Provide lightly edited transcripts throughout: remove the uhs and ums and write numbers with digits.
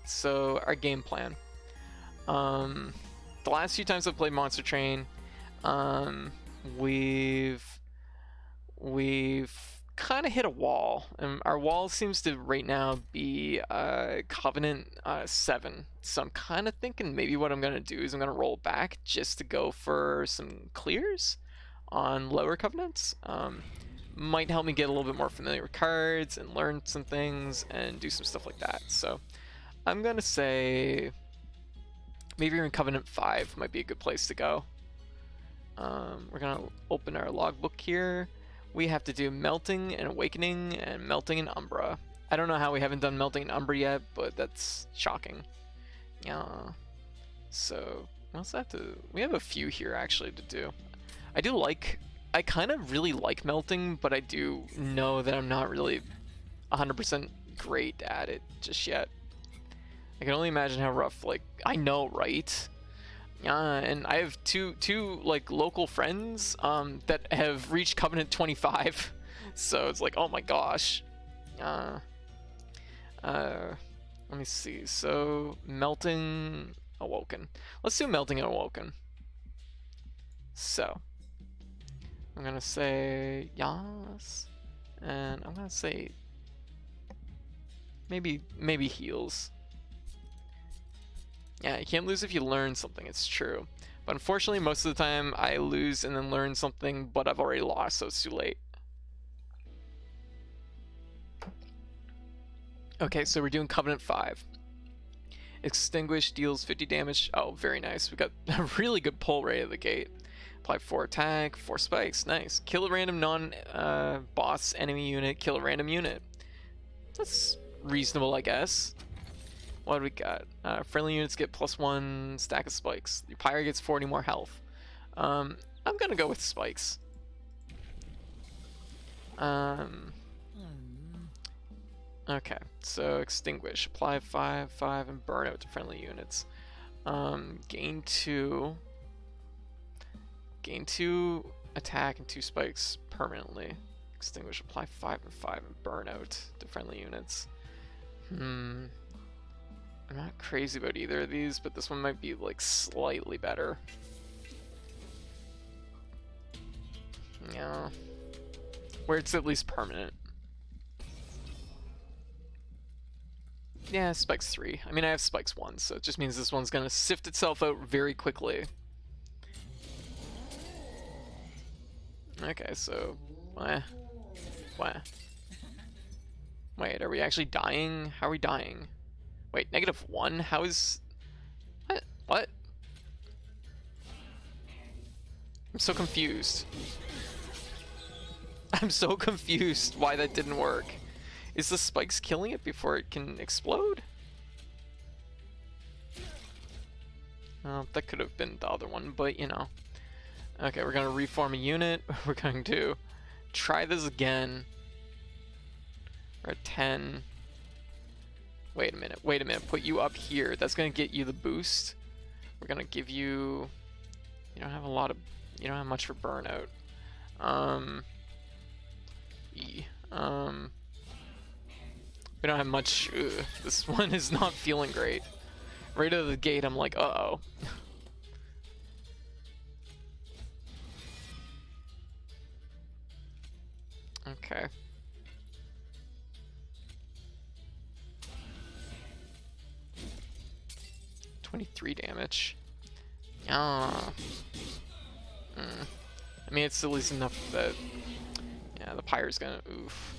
so our game plan. The last few times I've played Monster Train, we've kind of hit a wall, and our wall seems to right now be Covenant 7. So I'm kind of thinking maybe what I'm gonna do is I'm gonna roll back just to go for some clears on lower Covenants. Might help me get a little bit more familiar with cards and learn some things and do some stuff like that. So I'm gonna say maybe even Covenant 5 might be a good place to go. We're gonna open our logbook here. We have to do Melting and Awakening and Melting and Umbra. I don't know how we haven't done Melting and Umbra yet, but that's shocking. Yeah. So what's that to? We have a few here actually to do. I kind of really like Melting, but I do know that I'm not really 100% great at it just yet. I can only imagine how rough, like, I know, right? And I have two like local friends that have reached Covenant 25, so it's like, oh my gosh. Let me see. So Melting Awoken. Let's do Melting and Awoken. So I'm gonna say yes, and I'm gonna say maybe heals. Yeah, you can't lose if you learn something, it's true. But unfortunately, most of the time I lose and then learn something, but I've already lost, so it's too late. Okay, so we're doing Covenant 5. Extinguish deals 50 damage. Oh, very nice. We got a really good pull right at the gate. Apply 4 attack, 4 spikes. Nice. Kill a random non-boss enemy unit, kill a random unit. That's reasonable, I guess. What do we got? Friendly units get +1 stack of spikes. Your pyre gets 40 more health. I'm gonna go with spikes. Okay, so extinguish. Apply 5, and burn out to friendly units. Gain 2 attack and 2 spikes permanently. Extinguish. Apply 5 and burn out to friendly units. I'm not crazy about either of these, but this one might be like slightly better. Yeah. Where it's at least permanent. Yeah, spikes 3. I mean, I have spikes 1, so it just means this one's gonna sift itself out very quickly. Okay, so what? Wait, are we actually dying? How are we dying? Wait, -1? How is... What? I'm so confused. I'm so confused why that didn't work. Is the spikes killing it before it can explode? Well, that could have been the other one, but you know. Okay, we're gonna reform a unit. We're going to try this again. We're at 10. Wait a minute, put you up here. That's gonna get you the boost. We're gonna give you... You don't have much for burnout. We don't have much. Ugh, this one is not feeling great. Right out of the gate, I'm like, uh-oh. Okay. $23 damage. I mean, it's at least enough that... Yeah, the pyre's gonna... Oof.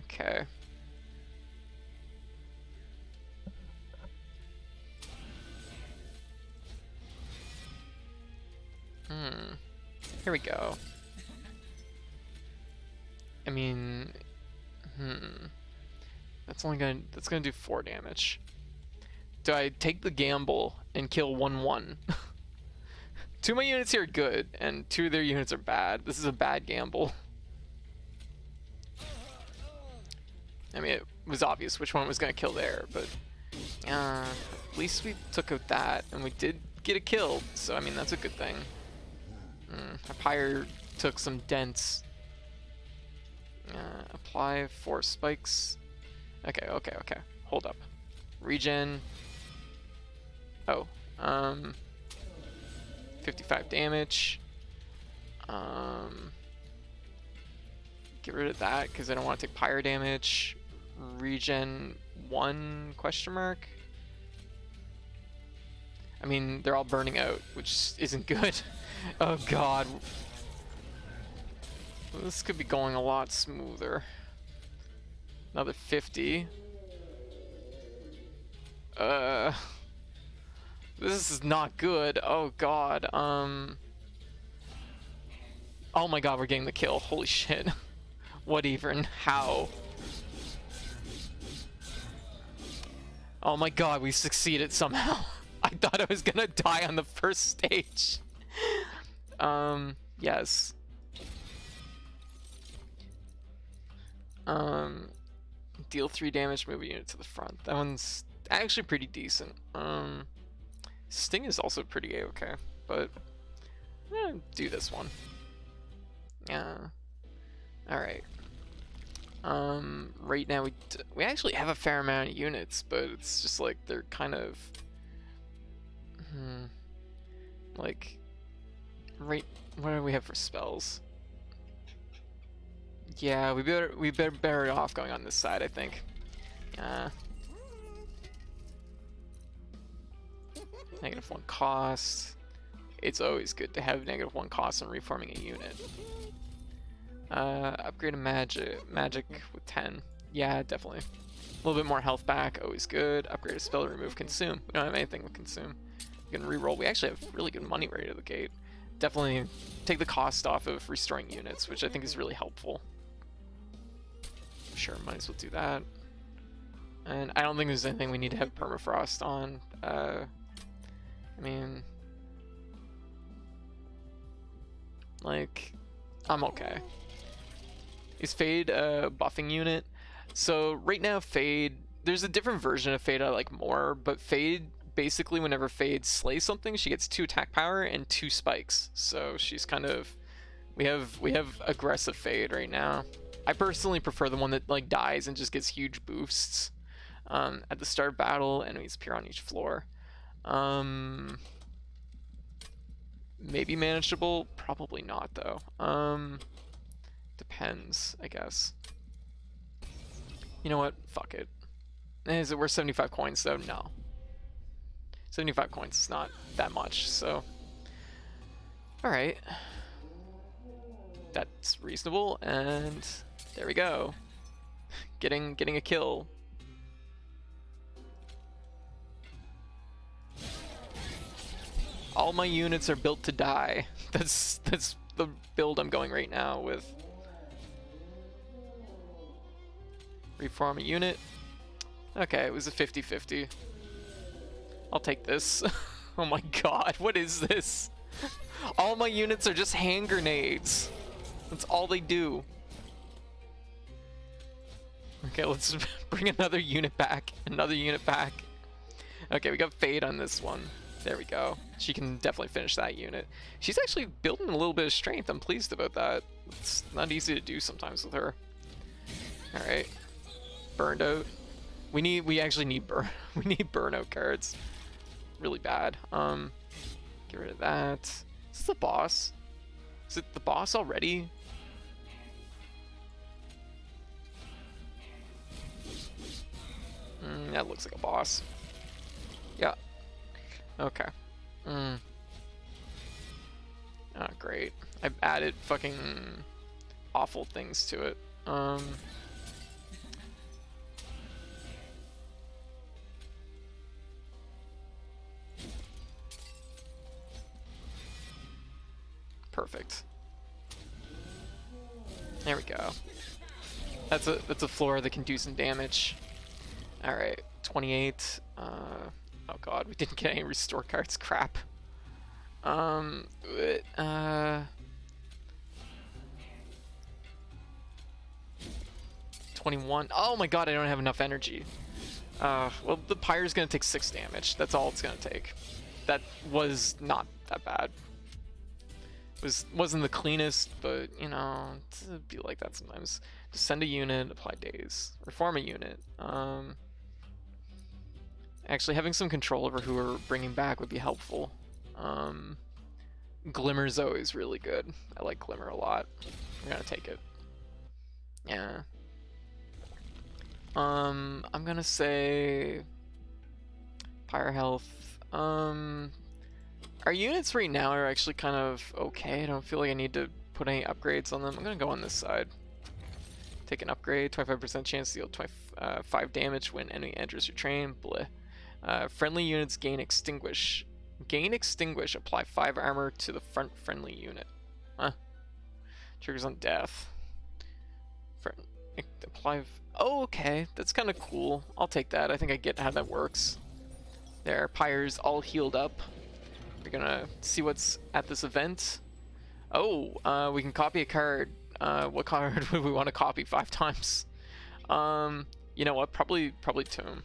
Okay. Here we go. I mean... That's gonna do 4 damage. Do I take the gamble and kill 1/1? 2 of my units here are good, and 2 of their units are bad. This is a bad gamble. I mean, it was obvious which one was gonna kill there, but at least we took out that, and we did get a kill, so I mean, that's a good thing. Our pyre took some dents. Apply 4 spikes. Okay. Hold up. Regen. Oh. 55 damage. Get rid of that because I don't want to take pyre damage. Regen 1 question mark. I mean, they're all burning out, which isn't good. Oh god. This could be going a lot smoother. Another 50. This is not good. Oh god. Oh my god, we're getting the kill. Holy shit. What even? How? Oh my god, we succeeded somehow. I thought I was gonna die on the first stage. Yes. Deal 3 damage, move a unit to the front. That one's actually pretty decent. Sting is also pretty okay, but do this one. Yeah. All right. Right now we actually have a fair amount of units, but it's just like they're kind of like right. What do we have for spells? Yeah, we better off going on this side, I think. -1 cost. It's always good to have -1 cost on reforming a unit. Upgrade a magic with 10. Yeah, definitely. A little bit more health back, always good. Upgrade a spell to remove consume. We don't have anything with consume. We can reroll. We actually have really good money right out of the gate. Definitely take the cost off of restoring units, which I think is really helpful. Sure, might as well do that. And I don't think there's anything we need to have permafrost on. I mean, like, I'm okay. Is Fade a buffing unit? So right now Fade, there's a different version of Fade I like more, but Fade, basically whenever Fade slays something, she gets 2 attack power and 2 spikes. So she's kind of, we have aggressive Fade right now. I personally prefer the one that like dies and just gets huge boosts at the start of battle. Enemies appear on each floor. Maybe manageable, probably not though. Depends, I guess. You know what? Fuck it. Is it worth 75 coins though? No. 75 coins is not that much, so. Alright. That's reasonable, and there we go. Getting a kill. All my units are built to die. That's the build I'm going right now with. Reform a unit. Okay, it was a 50-50. I'll take this. Oh my god, what is this? All my units are just hand grenades. That's all they do. Okay, let's bring another unit back. Another unit back. Okay, we got Fade on this one. There we go. She can definitely finish that unit. She's actually building a little bit of strength. I'm pleased about that. It's not easy to do sometimes with her. Alright. Burned out. We actually need we need burnout cards. Really bad. Get rid of that. Is this the boss? Is it the boss already? That looks like a boss. Yeah. Okay. Oh, great. I've added fucking awful things to it. Perfect. There we go. That's a floor that can do some damage. All right, 28. Oh god, we didn't get any restore cards. Crap. 21. Oh my god, I don't have enough energy. Well, the pyre's gonna take 6 damage. That's all it's gonna take. That was not that bad. Wasn't the cleanest, but you know, it'd be like that sometimes. Send a unit, apply days. Reform a unit. Actually, having some control over who we're bringing back would be helpful. Glimmer's always really good. I like Glimmer a lot. I'm gonna take it. Yeah. I'm gonna say Pyre Health. Our units right now are actually kind of okay. I don't feel like I need to put any upgrades on them. I'm gonna go on this side. Take an upgrade, 25% chance to deal 5 damage when enemy enters your train. Bleh. Friendly units gain extinguish. Gain extinguish, apply 5 armor to the front friendly unit. Huh. Triggers on death. Apply. Oh, okay. That's kind of cool. I'll take that. I think I get how that works. There, Pyre's all healed up. We're gonna see what's at this event. Oh, we can copy a card. What card would we want to copy 5 times? You know what? Probably Tomb.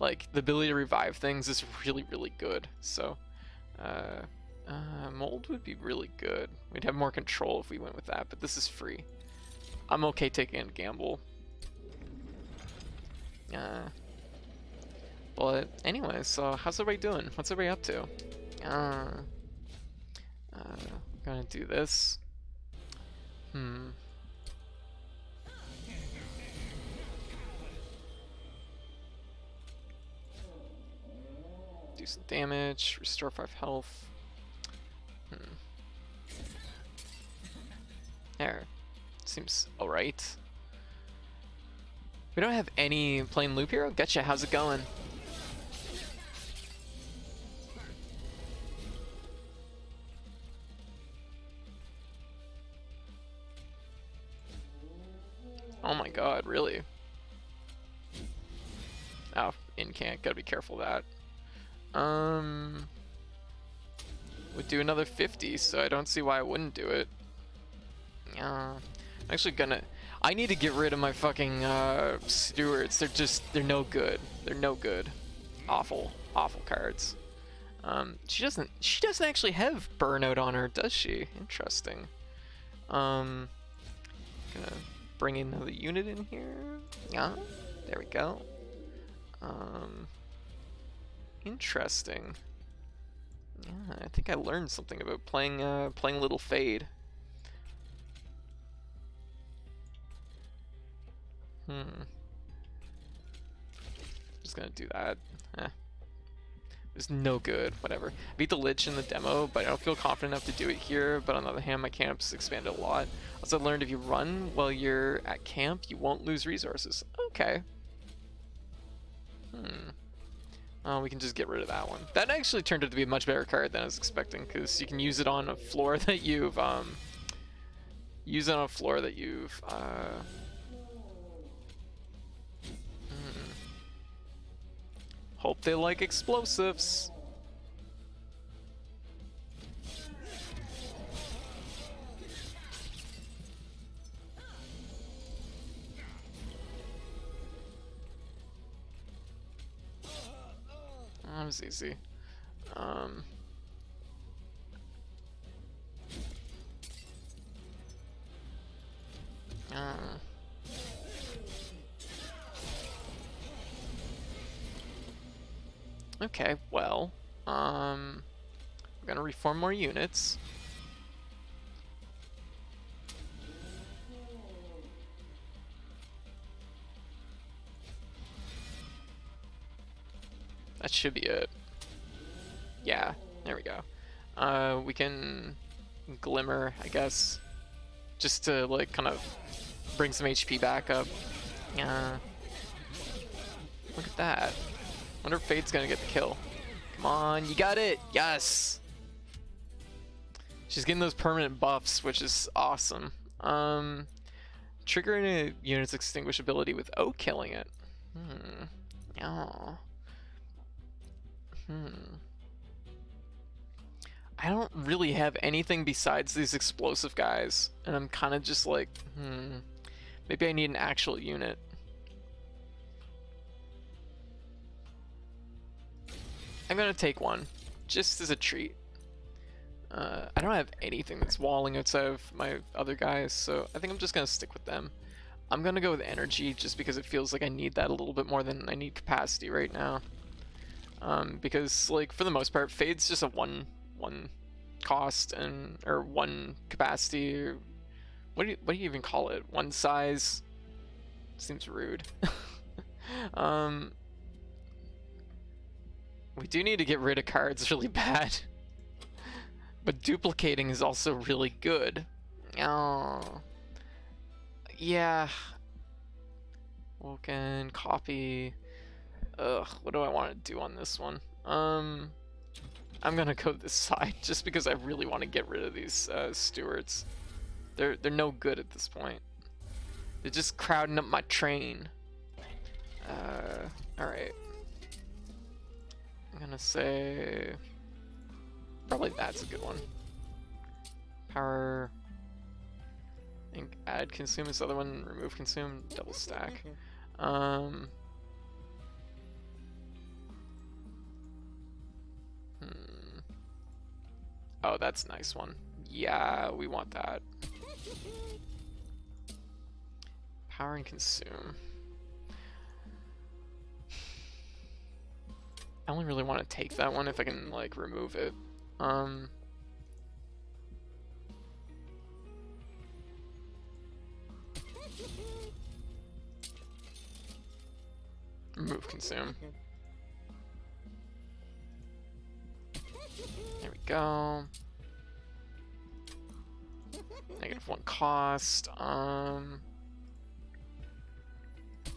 Like, the ability to revive things is really, really good. So, Mold would be really good. We'd have more control if we went with that, but this is free. I'm okay taking a gamble. But anyway, so how's everybody doing? What's everybody up to? I'm gonna do this. Do some damage, restore 5 health. There. Seems alright. We don't have any plain loop hero? Gotcha, how's it going? Oh my god, really? Oh, incant, gotta be careful of that. Would do another 50, so I don't see why I wouldn't do it. I'm actually gonna... I need to get rid of my fucking stewards. They're no good. They're no good. Awful cards. She doesn't actually have burnout on her, does she? Interesting. Gonna bring in another unit in here. Yeah, there we go. Interesting. Yeah, I think I learned something about playing Little Fade. Just gonna do that. It was no good. Whatever. I beat the Lich in the demo, but I don't feel confident enough to do it here. But on the other hand, my camps expanded a lot. Also, I learned if you run while you're at camp, you won't lose resources. Okay. We can just get rid of that one. That actually turned out to be a much better card than I was expecting, because you can use it on a floor that you've Hope they like explosives. That was easy. Okay, well, I'm gonna reform more units. That should be it. Yeah, there we go. We can Glimmer, I guess, just to like kind of bring some HP back up. Yeah. Look at that. Wonder if Fade's gonna get the kill. Come on, you got it! Yes! She's getting those permanent buffs, which is awesome. Triggering a unit's extinguish ability with O killing it. Yeah. I don't really have anything besides these explosive guys, and I'm kind of just like, maybe I need an actual unit. I'm gonna take one, just as a treat. I don't have anything that's walling outside of my other guys, so I think I'm just gonna stick with them. I'm gonna go with energy just because it feels like I need that a little bit more than I need capacity right now. Because like for the most part, Fade's just a one cost or one capacity. Or what do you even call it? One size. Seems rude. We do need to get rid of cards really bad. But duplicating is also really good. Oh. Yeah. Woken, copy. Ugh, what do I want to do on this one? I'm gonna go this side just because I really want to get rid of these stewards. They're no good at this point. They're just crowding up my train. Alright. I'm gonna say probably that's a good one. Power. I think add consume is the other one. Remove consume. Double stack. Oh, that's a nice one. Yeah, we want that. Power and consume. I only really want to take that one if I can like remove it. Remove consume. There we go. -1 cost.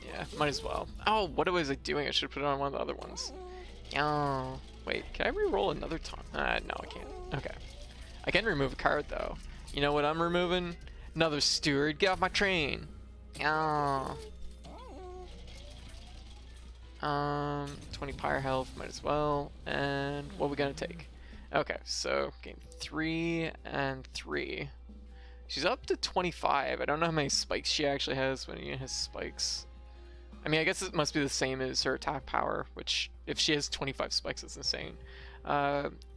Yeah, might as well. Oh, what was I doing? I should have put it on one of the other ones. Oh, wait, can I re-roll another time? No, I can't. Okay. I can remove a card, though. You know what I'm removing? Another steward. Get off my train. Oh. 20 pyre health, might as well. And what are we gonna take? Okay, so game 3 and 3. She's up to 25. I don't know how many spikes she actually has when she has spikes. I mean, I guess it must be the same as her attack power, which, if she has 25 spikes, that's insane.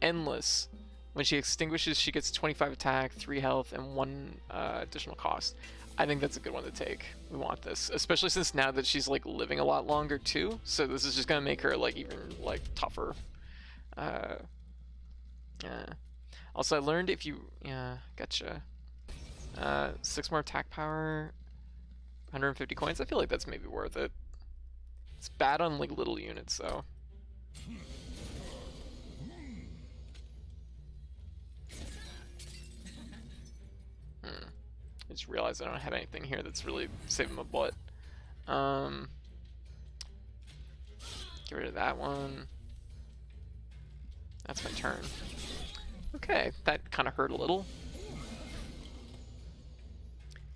Endless. When she extinguishes, she gets 25 attack, 3 health, and 1 additional cost. I think that's a good one to take. We want this, especially since now that she's like living a lot longer too. So this is just gonna make her like even like tougher. Yeah. Also, I learned if you gotcha. 6 more attack power, 150 coins. I feel like that's maybe worth it. It's bad on like little units though. I just realized I don't have anything here that's really saving my butt. Get rid of that one. That's my turn. Okay, that kind of hurt a little.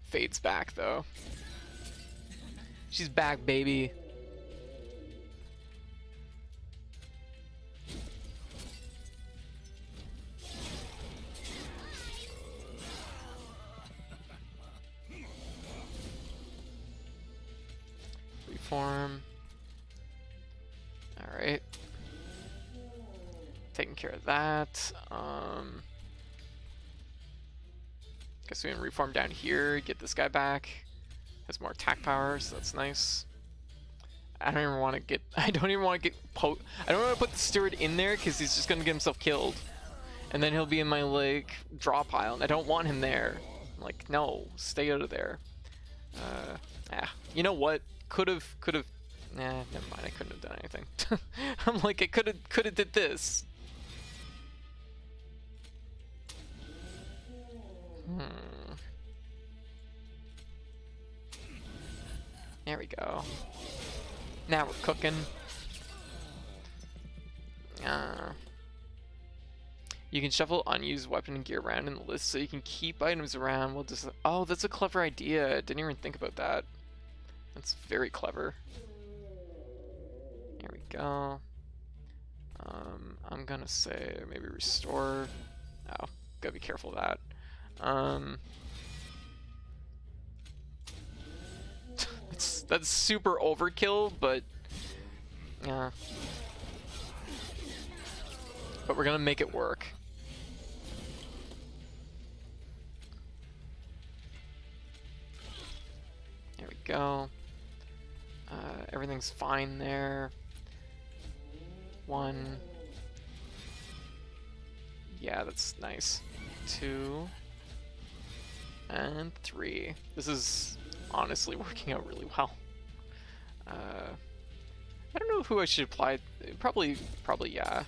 Fade's back though. She's back, baby. Reform. Alright. Taking care of that. Guess we can reform down here, get this guy back. Has more attack power, so that's nice. I don't even want to get I don't want to put the steward in there because he's just gonna get himself killed. And then he'll be in my like draw pile, and I don't want him there. I'm like, no, stay out of there. You know what? Could've nah, never mind, I couldn't have done anything. I'm like, I could've did this. There we go. Now we're cooking. You can shuffle unused weapon and gear around in the list so you can keep items around. We'll just. Oh, that's a clever idea. Didn't even think about that. That's very clever. There we go. I'm gonna say maybe restore. Oh, gotta be careful of that. That's super overkill, but yeah. But we're gonna make it work. go. Everything's fine there. 1. Yeah, that's nice. 2. And 3. This is honestly working out really well. I don't know who I should apply. Probably, yeah.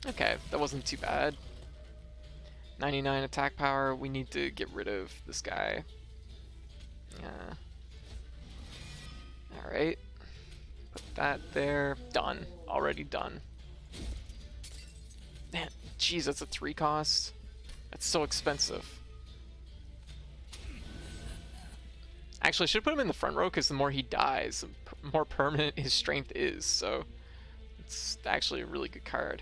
Okay, that wasn't too bad. 99 attack power. We need to get rid of this guy. Alright. Put that there. Done. Already done. Man, jeez, that's a 3 cost. That's so expensive. Actually, I should put him in the front row because the more he dies, the more permanent his strength is. So it's actually a really good card.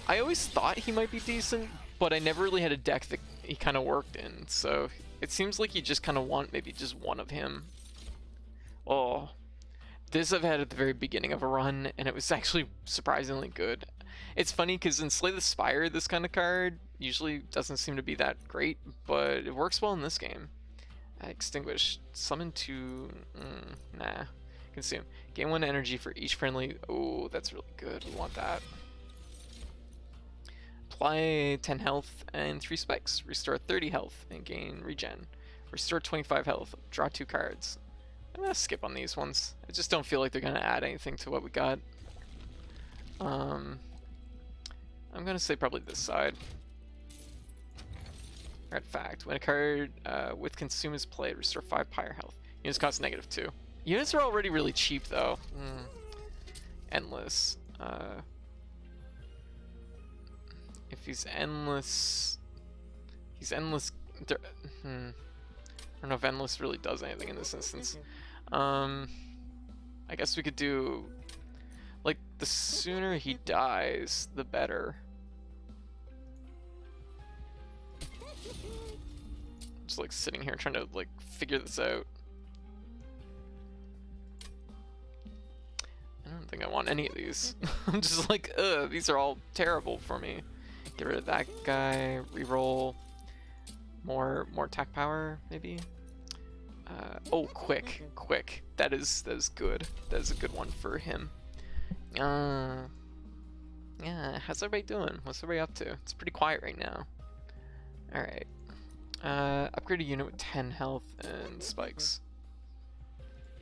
I always thought he might be decent, but I never really had a deck that he kind of worked in. So it seems like you just kind of want maybe just one of him. Oh, this I've had at the very beginning of a run, and it was actually surprisingly good. It's funny because in Slay the Spire, this kind of card usually doesn't seem to be that great, but it works well in this game. Extinguish. Summon 2... nah. Consume. Gain 1 energy for each friendly... Oh, that's really good. We want that. Apply 10 health and 3 spikes. Restore 30 health and gain regen. Restore 25 health. Draw 2 cards. I'm gonna skip on these ones. I just don't feel like they're gonna add anything to what we got. I'm gonna say probably this side. Artifact. When a card with consume is played, restore 5 pyre health. Units cost -2. Units are already really cheap though. Endless. If he's endless... He's endless... I don't know if endless really does anything in this instance. I guess we could do... Like, the sooner he dies, the better. Just like sitting here trying to like figure this out. I don't think I want any of these. I'm just like, ugh, these are all terrible for me. Get rid of that guy, reroll. More attack power, maybe? Oh, quick. That is good. That is a good one for him. Yeah, how's everybody doing? What's everybody up to? It's pretty quiet right now. Alright. Upgrade a unit with 10 health and spikes.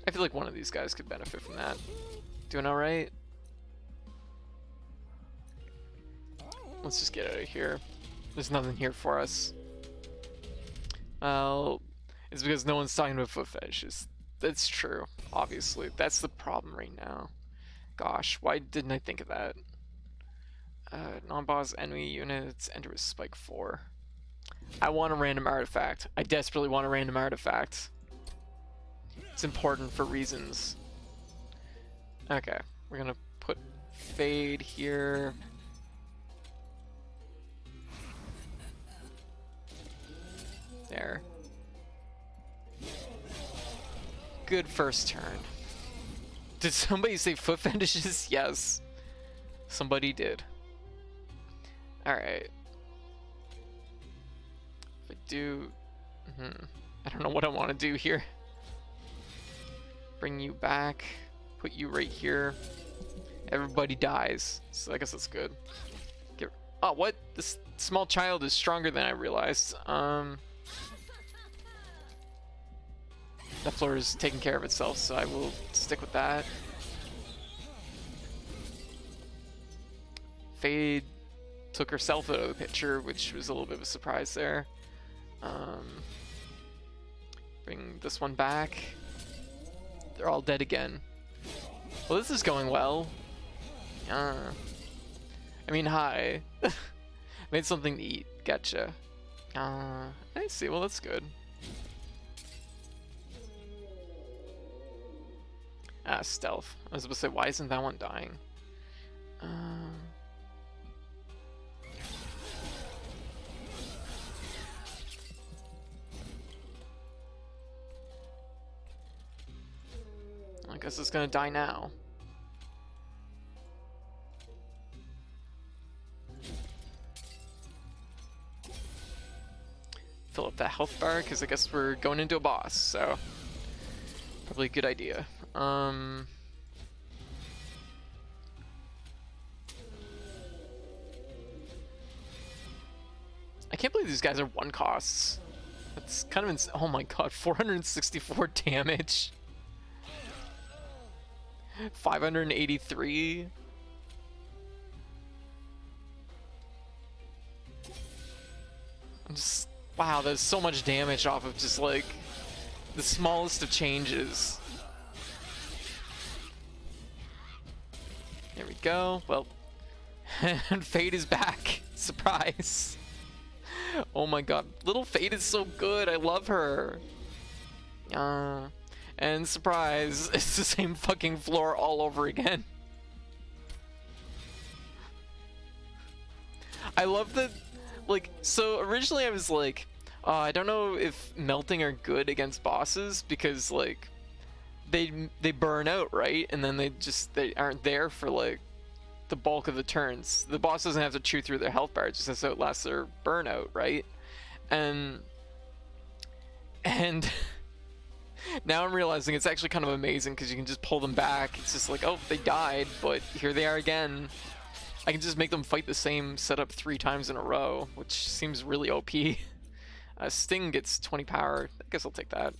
I feel like one of these guys could benefit from that. Doing alright? Let's just get out of here. There's nothing here for us. It's because no one's talking about foot fetishes. That's true, obviously. That's the problem right now. Gosh, why didn't I think of that? Non-boss enemy units enter with spike 4. I want a random artifact. I desperately want a random artifact. It's important for reasons. Okay, we're gonna put Fade here. There. Good first turn. Did somebody say foot fetishes? Yes. Somebody did. Alright. If I do... I don't know what I want to do here. Bring you back. Put you right here. Everybody dies. So I guess that's good. Oh, what? This small child is stronger than I realized. That floor is taking care of itself, so I will stick with that. Fade took herself out of the picture, which was a little bit of a surprise there. Bring this one back. They're all dead again. Well, this is going well. I mean, hi. Made something to eat. Gotcha. I see. Well, that's good. Stealth. I was about to say, why isn't that one dying? I guess it's gonna die now. fill up that health bar, because I guess we're going into a boss, so probably a good idea. I can't believe these guys are one costs. That's kind of insane. Oh my god, 464 damage. 583. I'm just, wow, there's so much damage off of just like the smallest of changes. There we go. Well, and Fate is back. Surprise. Oh my god, little Fate is so good. I love her. And surprise, it's the same fucking floor all over again. I love that, like, so originally I was like, I don't know if melting are good against bosses because like they burn out, right? And then they aren't there for like the bulk of the turns. The boss doesn't have to chew through their health bar, it just has to outlast their burnout, right? And now I'm realizing it's actually kind of amazing because you can just pull them back. It's just like, oh, they died, but here they are again. I can just make them fight the same setup 3 times in a row, which seems really OP. Sting gets 20 power. I guess I'll take that.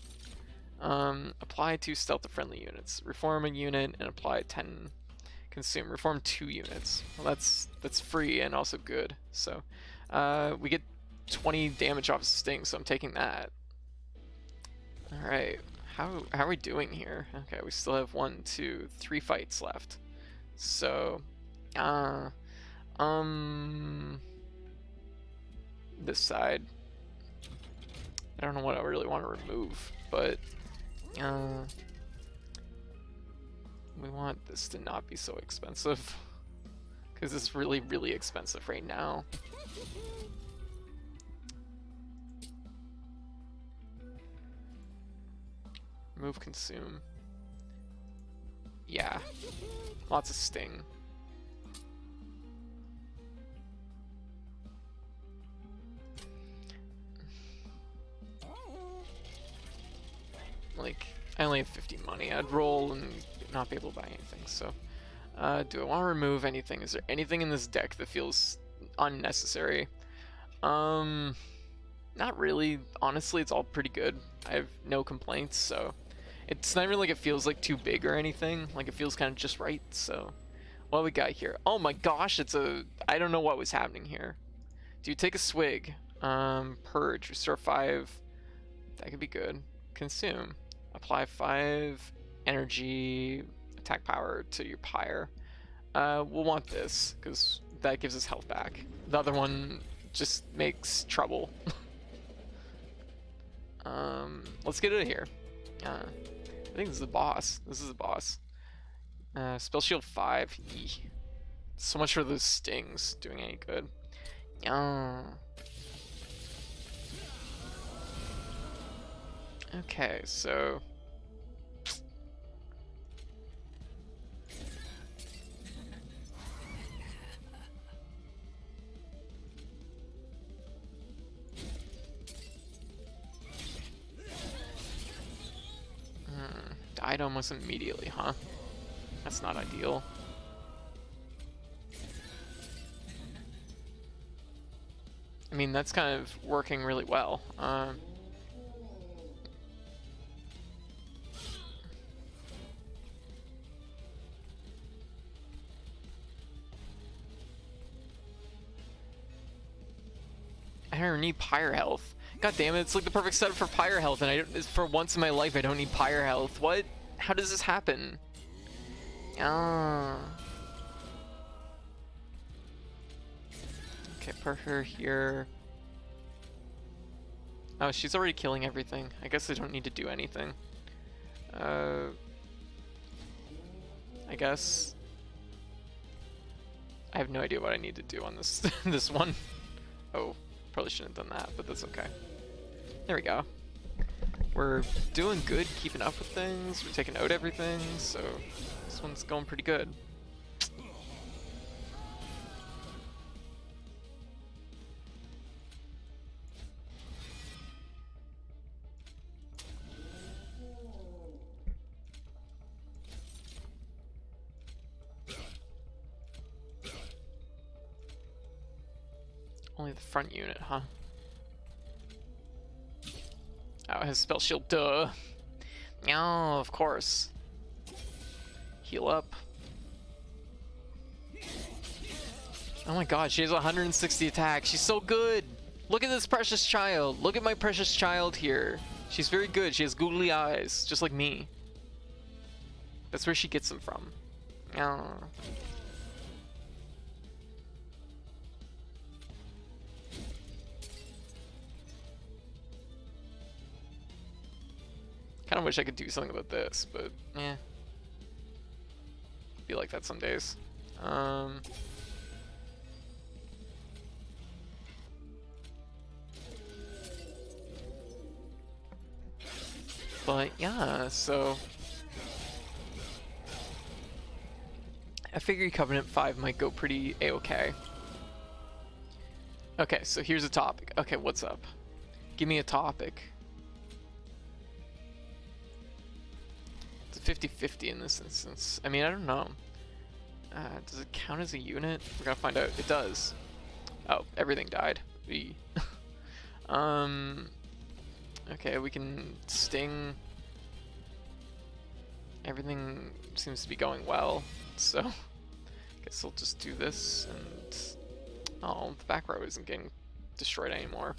Apply 2 stealth to friendly units. Reform a unit and apply 10 consume. Reform 2 units. Well, that's free and also good. So we get 20 damage off of Sting, so I'm taking that. Alright. How are we doing here? Okay, we still have 1, 2, 3 fights left. So this side. I don't know what I really want to remove, but we want this to not be so expensive because it's really, really expensive right now. Remove consume. Yeah, lots of Sting. Like, I only have 50 money. I'd roll and not be able to buy anything, so do I want to remove anything? Is there anything in this deck that feels unnecessary? Not really. Honestly, it's all pretty good. I have no complaints, so it's not even like it feels like too big or anything. Like, it feels kind of just right, so what we got here? Oh my gosh, it's a, I don't know what was happening here. Do you take a swig? Purge, restore 5. That could be good. Consume. Apply 5 energy attack power to your pyre. We'll want this because that gives us health back. The other one just makes trouble. Let's get out of here. I think this is the boss. This is the boss. Spell shield 5. So much for those stings doing any good. Okay, so died almost immediately, huh? That's not ideal. I mean, that's kind of working really well. I don't need pyre health. God damn it, it's like the perfect setup for pyre health, and I don't, for once in my life I don't need pyre health. What? How does this happen? Okay, put her here. Oh, she's already killing everything. I guess I don't need to do anything. I guess I have no idea what I need to do on this this one. Oh, probably shouldn't have done that, but that's okay. There we go. We're doing good, keeping up with things. We're taking out everything, so this one's going pretty good. Only the front unit, huh? Oh, it has spell shield, duh. Oh, of course. Heal up. Oh my god, she has 160 attack. She's so good. Look at this precious child. Look at my precious child here. She's very good. She has googly eyes, just like me. That's where she gets them from. Oh. Kind of wish I could do something about this, but eh. Be like that some days. But yeah, so I figure Covenant 5 might go pretty a-okay. Okay, so here's a topic. Okay, what's up? Give me a topic. It's a 50-50 in this instance. I mean, I don't know. Does it count as a unit? We're gonna find out. It does. Oh, everything died. Okay, we can sting. Everything seems to be going well, so I guess I'll just do this and... Oh, the back row isn't getting destroyed anymore.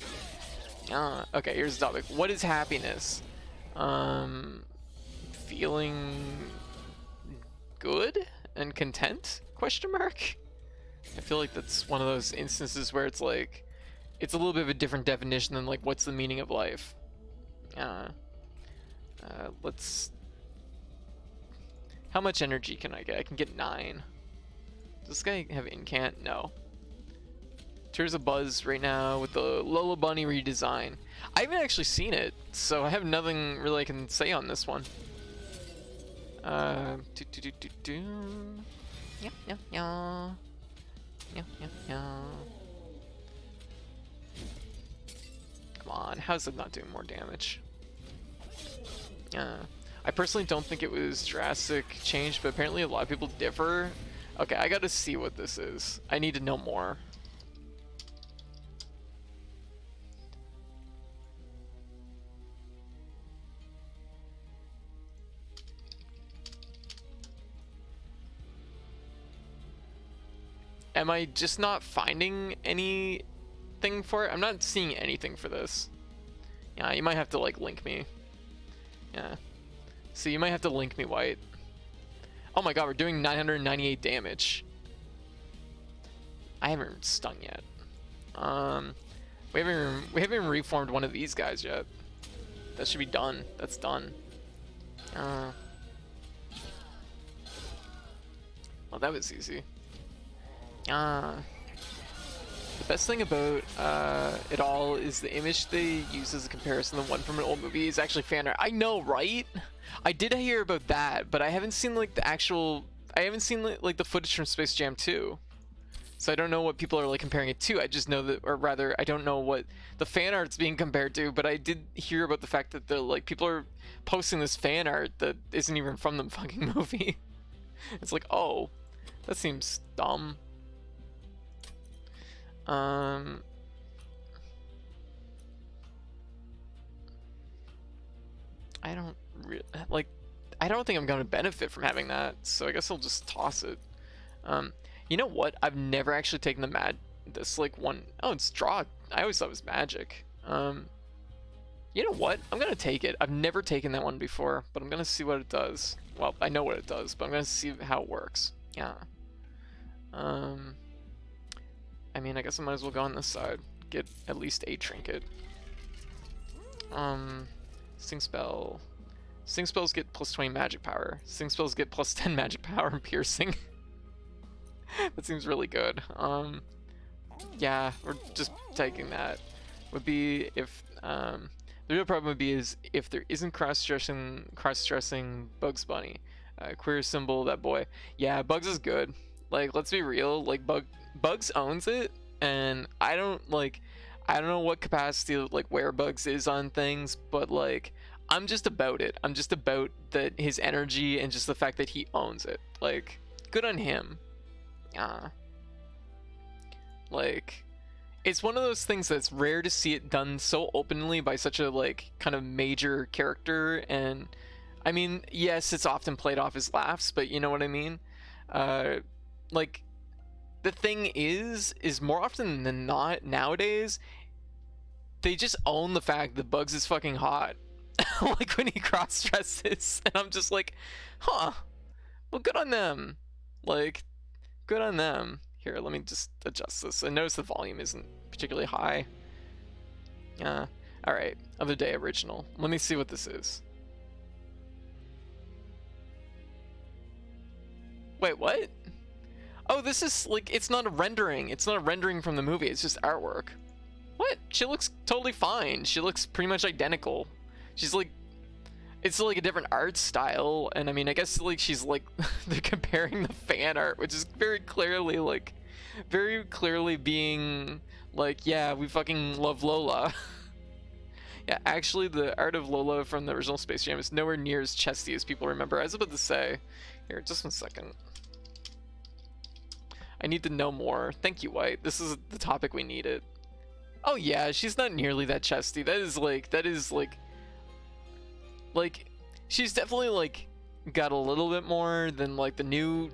Okay, here's the topic. What is happiness? Feeling good and content? Question mark? I feel like that's one of those instances where it's like, it's a little bit of a different definition than like, what's the meaning of life? Let's... How much energy can I get? I can get 9. Does this guy have incant? No. Tears of Buzz right now with the Lola Bunny redesign. I haven't actually seen it, so I have nothing really I can say on this one. Yeah. Come on, how's it not doing more damage? I personally don't think it was drastic change, but apparently a lot of people differ. Okay, I gotta see what this is. I need to know more. Am I just not finding anything for it? I'm not seeing anything for this. Yeah, you might have to like link me. Yeah. So you might have to link me, White. Oh my god, we're doing 998 damage. I haven't stung yet. We haven't even reformed one of these guys yet. That should be done. That's done. Well, that was easy. The best thing about it all is the image they use as a comparison, the one from an old movie, is actually fan art. I know, right? I did hear about that, but I haven't seen like the actual... I haven't seen like the footage from Space Jam 2. So I don't know what people are like comparing it to. I just know that, or rather, I don't know what the fan art's being compared to, but I did hear about the fact that the like people are posting this fan art that isn't even from the fucking movie. It's like, oh, that seems dumb. I don't like, I don't think I'm gonna benefit from having that, so I guess I'll just toss it. You know what? I've never actually taken the this like one. Oh, it's draw. I always thought it was magic. You know what? I'm gonna take it. I've never taken that one before, but I'm gonna see what it does. Well, I know what it does, but I'm gonna see how it works. Yeah. I mean, I guess I might as well go on this side. Get at least a trinket. Sing spell. Sing spells get plus 20 magic power. Sing spells get plus 10 magic power and piercing. That seems really good. Yeah, we're just taking that. Would be if the real problem would be is if there isn't cross-dressing Bugs Bunny. Queer symbol, that boy. Yeah, Bugs is good. Like, let's be real. Like, Bugs owns it, and I don't know what capacity like where Bugs is on things, but like I'm just about it. I'm just about his energy and just the fact that he owns it. Like, good on him. Like, it's one of those things that's rare to see it done so openly by such a like kind of major character. And I mean, yes, it's often played off as laughs, but you know what I mean. uh like the thing is more often than not nowadays they just own the fact that Bugs is fucking hot. Like when he cross dresses, and I'm just like, huh, well, good on them. Like, good on them. Here, let me just adjust this. And notice the volume isn't particularly high. Alright, Other Day original. Let me see what this is. Wait, what? Oh, this is like, it's not a rendering. It's not a rendering from the movie. It's just artwork. What? She looks totally fine. She looks pretty much identical. She's like, it's like a different art style, and I mean, I guess like she's like they're comparing the fan art, which is very clearly being like, yeah, we fucking love Lola. Yeah, actually, the art of Lola from the original Space Jam is nowhere near as chesty as people remember. I was about to say, here, just 1 second. I need to know more. Thank you, White. This is the topic we needed. Oh yeah, she's not nearly that chesty. That is like she's definitely like got a little bit more than like the new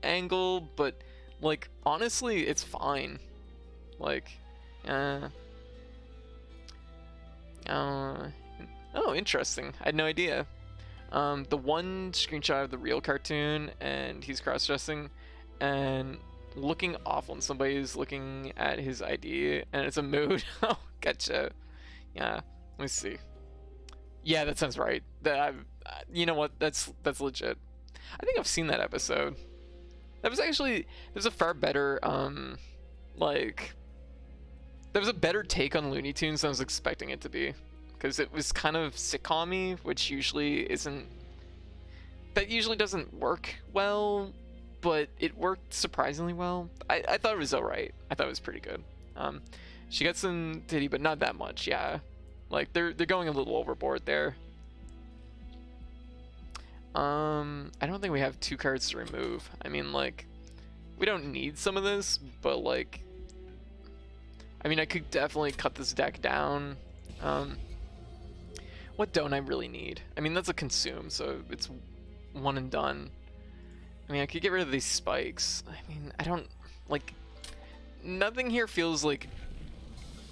angle, but like honestly it's fine. Like oh, interesting. I had no idea. The one screenshot of the real cartoon and he's cross-dressing and looking awful, and somebody's looking at his ID and it's a mood. Oh, gotcha. Yeah, let me see. Yeah, that sounds right. You know what? That's legit. I think I've seen that episode. There's a far better like there was a better take on Looney Tunes than I was expecting it to be, because it was kind of sitcom-y, which usually doesn't work well, but it worked surprisingly well. I thought it was alright. I thought it was pretty good. She got some titty, but not that much. Yeah. Like they're going a little overboard there. I don't think we have 2 cards to remove. I mean, like, we don't need some of this, but like, I mean, I could definitely cut this deck down. What don't I really need? I mean, that's a consume, so it's one and done. I mean, I could get rid of these spikes. I mean, I don't like. Nothing here feels like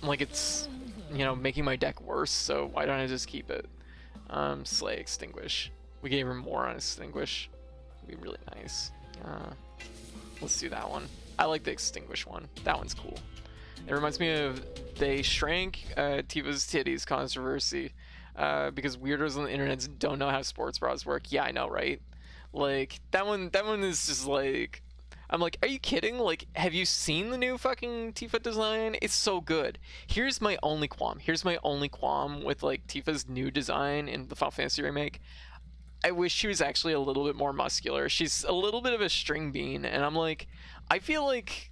it's, you know, making my deck worse, so why don't I just keep it? Slay, Extinguish. We gave her more on Extinguish. It'd be really nice. Let's do that one. I like the Extinguish one. That one's cool. It reminds me of They Shrank Tifa's Titties controversy, because weirdos on the internet don't know how sports bras work. Yeah, I know, right? Like, that one is just like, I'm like, are you kidding? Like, have you seen the new fucking Tifa design? It's so good. Here's my only qualm with like Tifa's new design in the Final Fantasy remake. I wish she was actually a little bit more muscular. She's a little bit of a string bean, and I'm like, I feel like,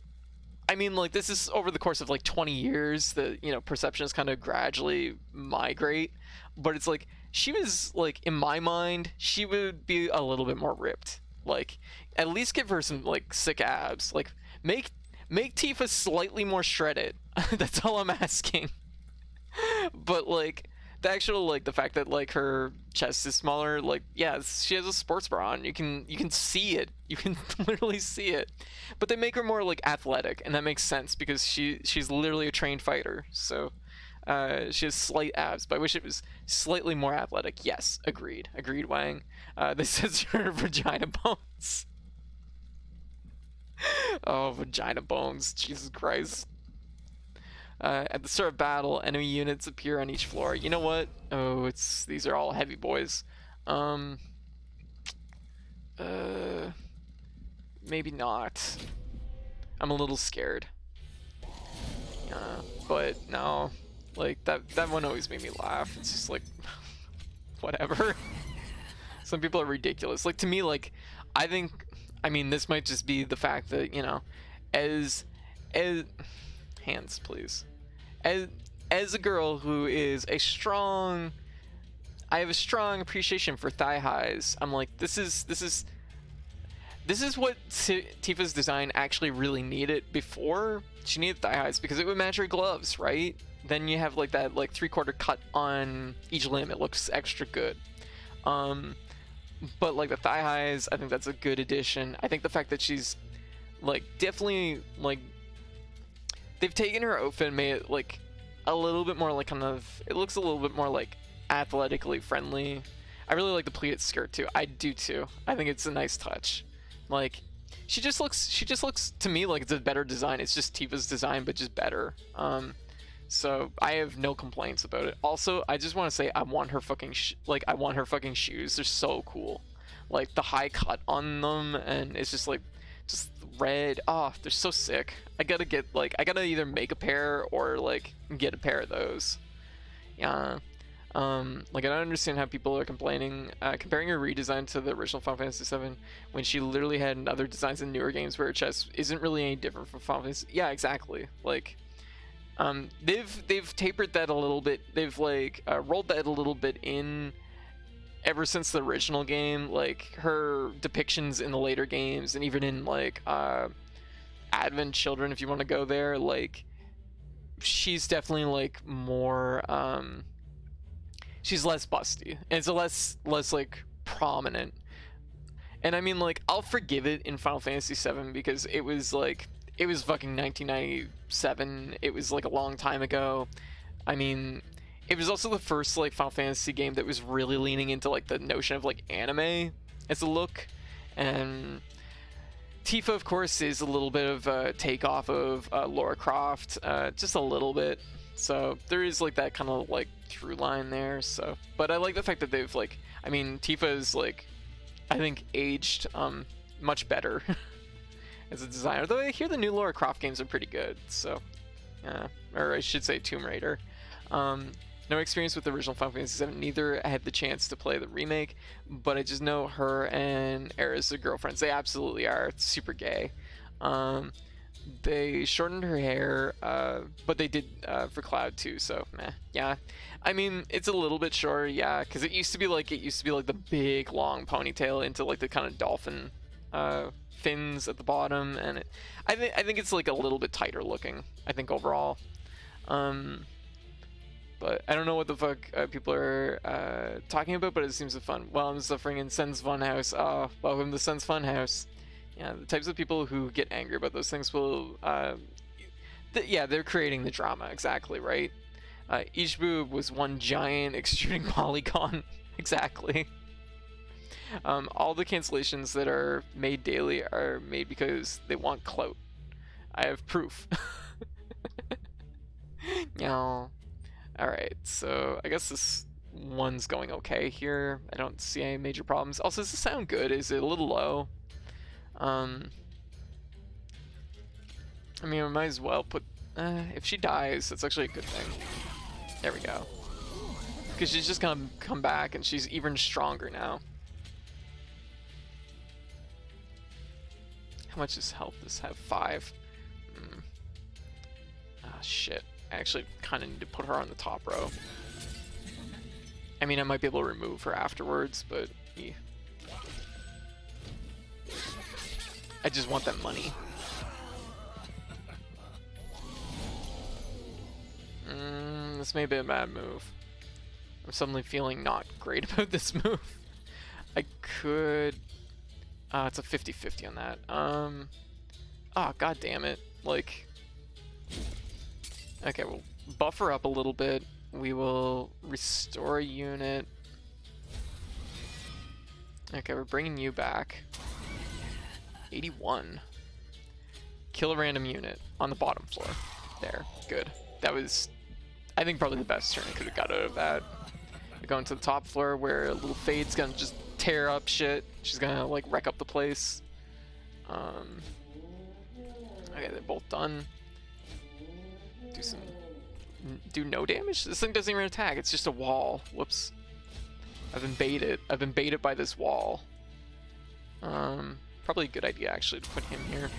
I mean, like, this is over the course of like 20 years that, you know, perceptions kind of gradually migrate, but it's like, she was like, in my mind, she would be a little bit more ripped. Like, at least give her some like sick abs. Like, make Tifa slightly more shredded. That's all I'm asking. But like, the actual, like, the fact that like her chest is smaller, like, yeah, she has a sports bra on. You can see it. You can literally see it. But they make her more like athletic, and that makes sense because she's literally a trained fighter. So she has slight abs, but I wish it was slightly more athletic. Yes, agreed, Wang. This says her vagina bones. Oh, vagina bones, Jesus Christ. At the start of battle, enemy units appear on each floor. You know what? Oh, these are all heavy boys. Maybe not. I'm a little scared. But no, like that one always made me laugh. It's just like, whatever. Some people are ridiculous. Like, to me, like, I mean, this might just be the fact that, you know, as hands, please. As a girl who is I have a strong appreciation for thigh highs. I'm like, this is this is what Tifa's design actually really needed. Before, she needed thigh highs because it would match her gloves, right? Then you have like that like 3/4 cut on each limb. It looks extra good. But like the thigh highs, I think that's a good addition. I think the fact that she's like definitely like they've taken her outfit and made it like a little bit more like kind of, it looks a little bit more like athletically friendly. I really like the pleated skirt too. I do too. I think it's a nice touch. Like she just looks to me like it's a better design. It's just Tifa's design but just better. So I have no complaints about it. Also, I just want to say I want her fucking I want her fucking shoes. They're so cool. Like the high cut on them, and it's just like just red. Oh, they're so sick. I gotta get like, I gotta either make a pair or like get a pair of those. Yeah. Like I don't understand how people are complaining, comparing her redesign to the original Final Fantasy VII when she literally had other designs in newer games where her chest isn't really any different from Final Fantasy. Yeah, exactly. Like, they've tapered that a little bit. They've like rolled that a little bit in ever since the original game. Like her depictions in the later games, and even in like Advent Children, if you want to go there, like she's definitely like more she's less busty, and it's a less like prominent. And I mean, like, I'll forgive it in Final Fantasy VII because it was like, it was fucking 1997. It was like a long time ago. I mean, it was also the first like Final Fantasy game that was really leaning into like the notion of like anime as a look. And Tifa, of course, is a little bit of a takeoff of Lara Croft, just a little bit. So there is like that kind of like through line there. So, but I like the fact that they've like, I mean, Tifa is like, I think aged much better as a designer. Though I hear the new Lara Croft games are pretty good. So, yeah, or I should say Tomb Raider. No experience with the original Final Fantasy VII. Neither had the chance to play the remake, but I just know her and Aerith are girlfriends. They absolutely are. It's super gay. They shortened her hair, but they did for Cloud too. So, meh. Yeah, I mean it's a little bit short, yeah, because it used to be like the big long ponytail into like the kind of dolphin fins at the bottom, and I think it's like a little bit tighter looking. I think overall. But I don't know what the fuck people are talking about, but it seems so fun. Well, I'm suffering in Sen's Funhouse. Welcome to Sen's Funhouse. Yeah, the types of people who get angry about those things will, yeah, they're creating the drama, exactly, right? Each boob was one giant extruding polygon, exactly. All the cancellations that are made daily are made because they want clout. I have proof. Yeah. Alright, so I guess this one's going okay here. I don't see any major problems. Also, does it sound good? Is it a little low? I mean, I might as well put... if she dies, that's actually a good thing. There we go. Because she's just gonna come back, and she's even stronger now. How much does health this have? 5. Ah, shit. I actually kind of need to put her on the top row. I mean, I might be able to remove her afterwards, but... Yeah. I just want that money. This may be a bad move. I'm suddenly feeling not great about this move. I could... it's a 50-50 on that. Oh, god damn it. Like... Okay, we'll buffer up a little bit. We will restore a unit. Okay, we're bringing you back. 81. Kill a random unit on the bottom floor. There, good. That was, I think, probably the best turn I could have got out of that. We're going to the top floor where little Fade's gonna just tear up shit. She's gonna like wreck up the place. Okay, they're both done. Do no damage? This thing doesn't even attack. It's just a wall. Whoops. I've been baited. I've been baited by this wall. Probably a good idea actually to put him here.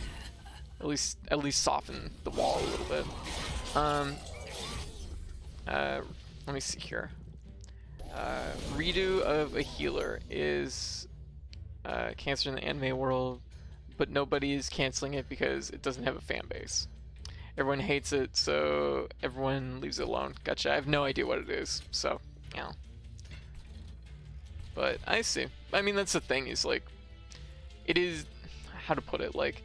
At least soften the wall a little bit. Let me see here. Redo of a healer is cancer in the anime world. but nobody is canceling it because it doesn't have a fan base. Everyone hates it, so everyone leaves it alone. Gotcha. I have no idea what it is, so yeah. But I see. I mean, that's the thing, is like, it is, how to put it, like,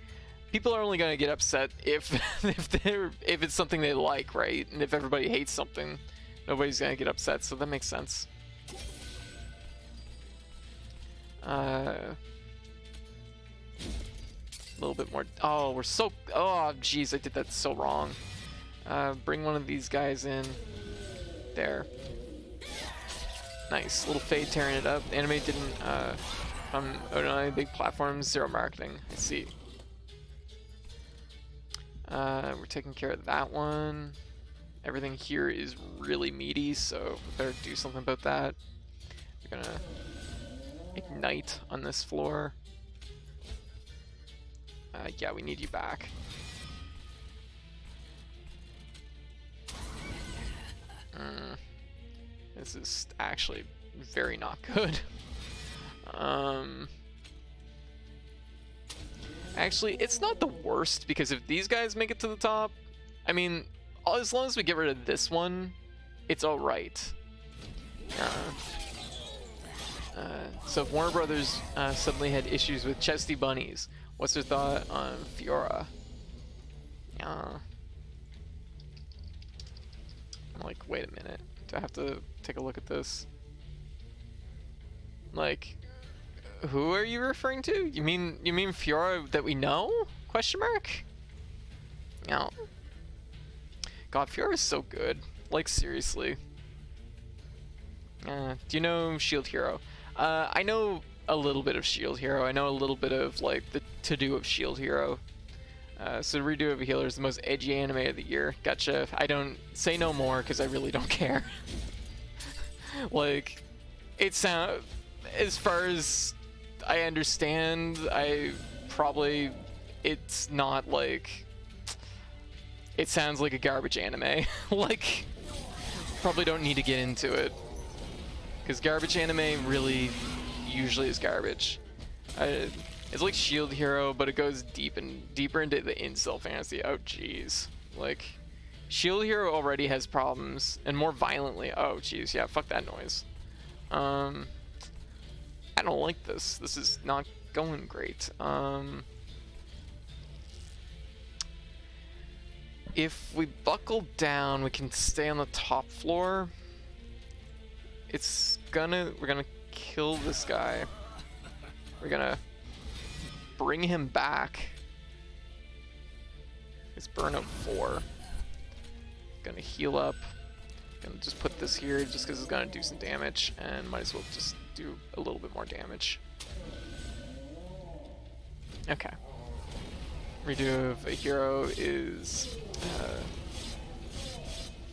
people are only gonna get upset if if it's something they like, right? And if everybody hates something, nobody's gonna get upset, so that makes sense. A little bit more. Oh, we're so. Oh, jeez, I did that so wrong. Bring one of these guys in. There. Nice. Little fade tearing it up. Anime didn't. On big platforms, zero marketing. I see. We're taking care of that one. Everything here is really meaty, so we better do something about that. We're gonna ignite on this floor. Yeah, we need you back. This is actually very not good. Actually, it's not the worst, because if these guys make it to the top, I mean, as long as we get rid of this one, it's alright. So if Warner Brothers suddenly had issues with chesty bunnies, what's their thought on Fiora? I'm like, wait a minute. Do I have to take a look at this? Like, who are you referring to? You mean Fiora that we know? Question mark? No. God, Fiora is so good. Like, seriously. Do you know Shield Hero? I know a little bit of Shield Hero. I know a little bit of, like, the to-do of Shield Hero. So Redo of a Healer is the most edgy anime of the year. Gotcha. I don't say no more because I really don't care. Like, it sounds, as far as I understand, it's not like, it sounds like a garbage anime. Like, probably don't need to get into it, because garbage anime really usually is garbage. It's like Shield Hero, but it goes deeper into the incel fantasy. Oh jeez, like, Shield Hero already has problems, and more violently. Oh jeez, yeah, fuck that noise. I don't like this. This is not going great. If we buckle down, we can stay on the top floor. We're gonna kill this guy. We're gonna bring him back. It's burnout 4. Gonna heal up. Gonna just put this here just because it's gonna do some damage, and might as well just do a little bit more damage. Okay. Redo of a hero is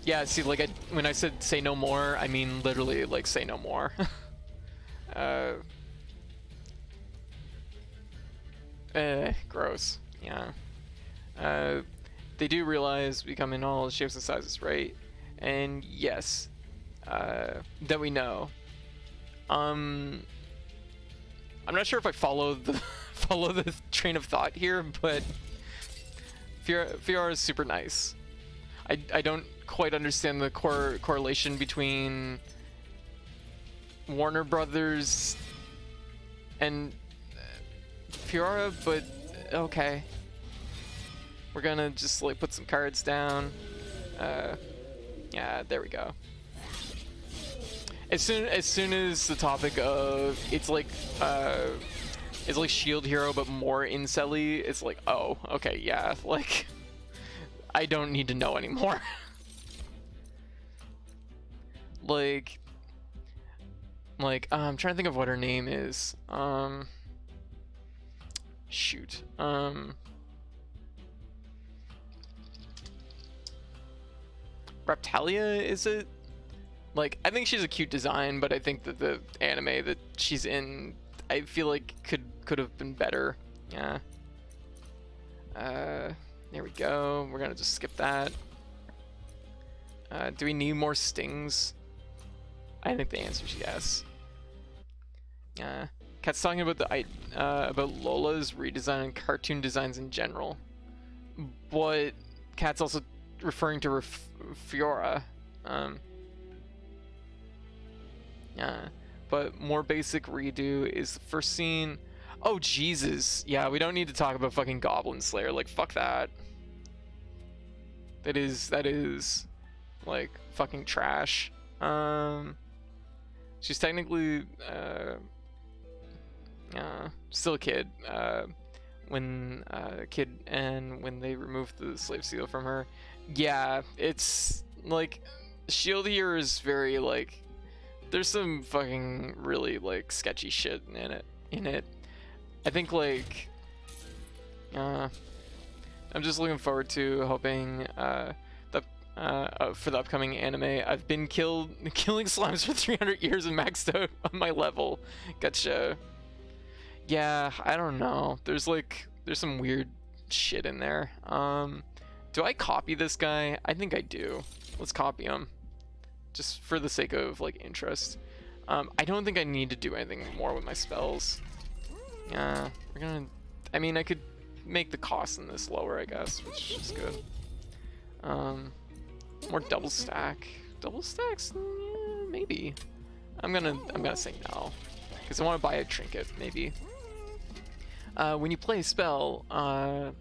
yeah, see, like, when I said say no more, I mean literally, like, say no more. Gross. Yeah. They do realize we come in all shapes and sizes, right? And yes, that we know. I'm not sure if I follow the train of thought here, but Fiora is super nice. I don't quite understand the correlation between Warner Brothers and Fiora, but okay. We're gonna just, like, put some cards down. Yeah, there we go. As soon as the topic of it's like Shield Hero but more incel-y, it's like, oh, okay, yeah, like, I don't need to know anymore. like I'm trying to think of what her name is. Shoot. Reptalia, is it? Like, I think she's a cute design, but I think that the anime that she's in, I feel like could have been better. Yeah. There we go. We're gonna just skip that. Do we need more stings? I think the answer is yes. Cat's talking about about Lola's redesign and cartoon designs in general, but Cat's also referring to Fiora. Yeah, but more basic redo is the first scene. Oh Jesus, yeah, we don't need to talk about fucking Goblin Slayer. Like fuck that. That is like fucking trash. She's technically still a kid. When they removed the slave seal from her, yeah, it's like Shield here is very like there's some fucking really like sketchy shit in it. I think like I'm just looking forward to hoping for the upcoming anime. I've been killing slimes for 300 years and maxed out on my level. Gotcha. Yeah, I don't know. There's some weird shit in there. Do I copy this guy? I think I do. Let's copy him, just for the sake of like interest. I don't think I need to do anything more with my spells. Yeah, we're gonna. I mean, I could make the cost in this lower, I guess, which is good. More double stack. Double stacks? Yeah, maybe. I'm gonna say no, because I want to buy a trinket, maybe. When you play a spell,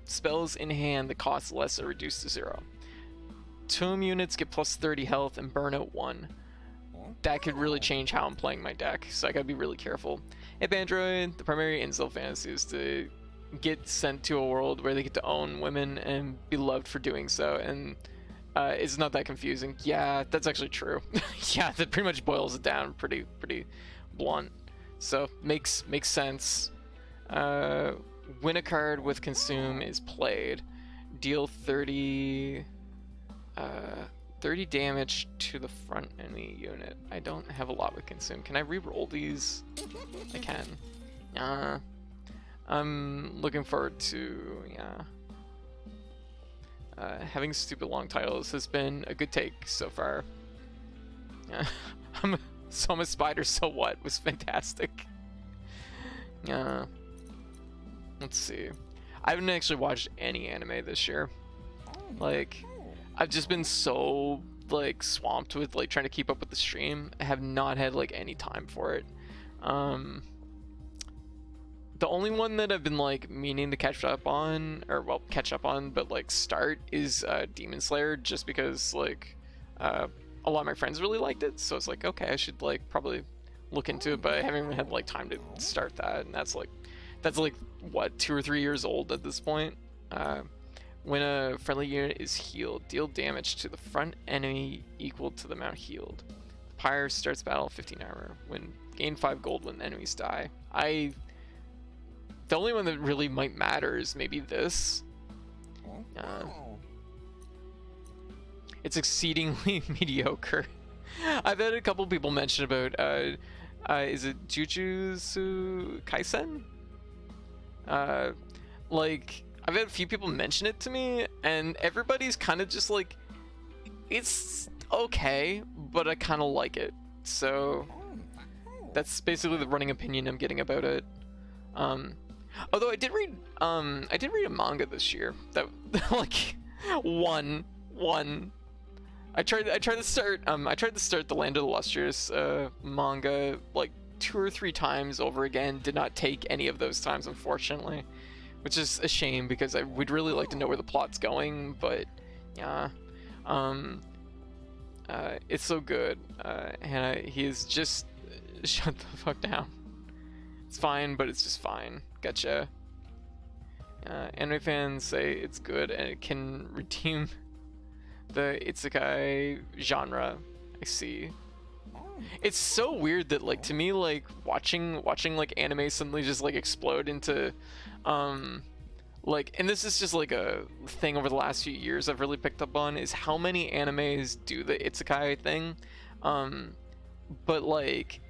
spells in hand that cost less are reduced to 0. Tomb units get plus 30 health and burn out 1. That could really change how I'm playing my deck, so I gotta be really careful. Hey Android, the primary incel fantasy is to get sent to a world where they get to own women and be loved for doing so, and it's not that confusing. Yeah, that's actually true. Yeah, that pretty much boils it down pretty blunt. So makes sense. Win a card with consume is played. Deal 30 damage to the front enemy unit. I don't have a lot with consume. Can I re-roll these? I can. I'm looking forward to having stupid long titles has been a good take so far. I'm a spider, so what was fantastic. Let's see. I haven't actually watched any anime this year. Like, I've just been so like swamped with like trying to keep up with the stream. I have not had like any time for it. The only one that I've been like meaning to catch up on, but like start is Demon Slayer, just because like a lot of my friends really liked it, so it's like, okay, I should like probably look into it, but I haven't even had like time to start that, and that's like what, 2 or 3 years old at this point. When a friendly unit is healed, deal damage to the front enemy equal to the amount healed. The Pyre starts battle 15 armor. Gain 5 gold when enemies die. The only one that really might matter is maybe this. It's exceedingly mediocre. I've had a couple people mention about is it Jujutsu Kaisen? Like, I've had a few people mention it to me, and everybody's kind of just like, it's okay, but I kind of like it. So that's basically the running opinion I'm getting about it. Although I did read a manga this year that like one. I tried to start the Land of the Lustrous manga like 2 or 3 times over again. Did not take any of those times, unfortunately, which is a shame because I would really like to know where the plot's going. But yeah, it's so good, and he is just shut the fuck down. It's fine, but it's just fine. Gotcha. Anime fans say it's good and it can redeem the isekai genre. I see. It's so weird that like to me like watching like anime suddenly just like explode into like, and this is just like a thing over the last few years I've really picked up on, is how many animes do the isekai thing, but like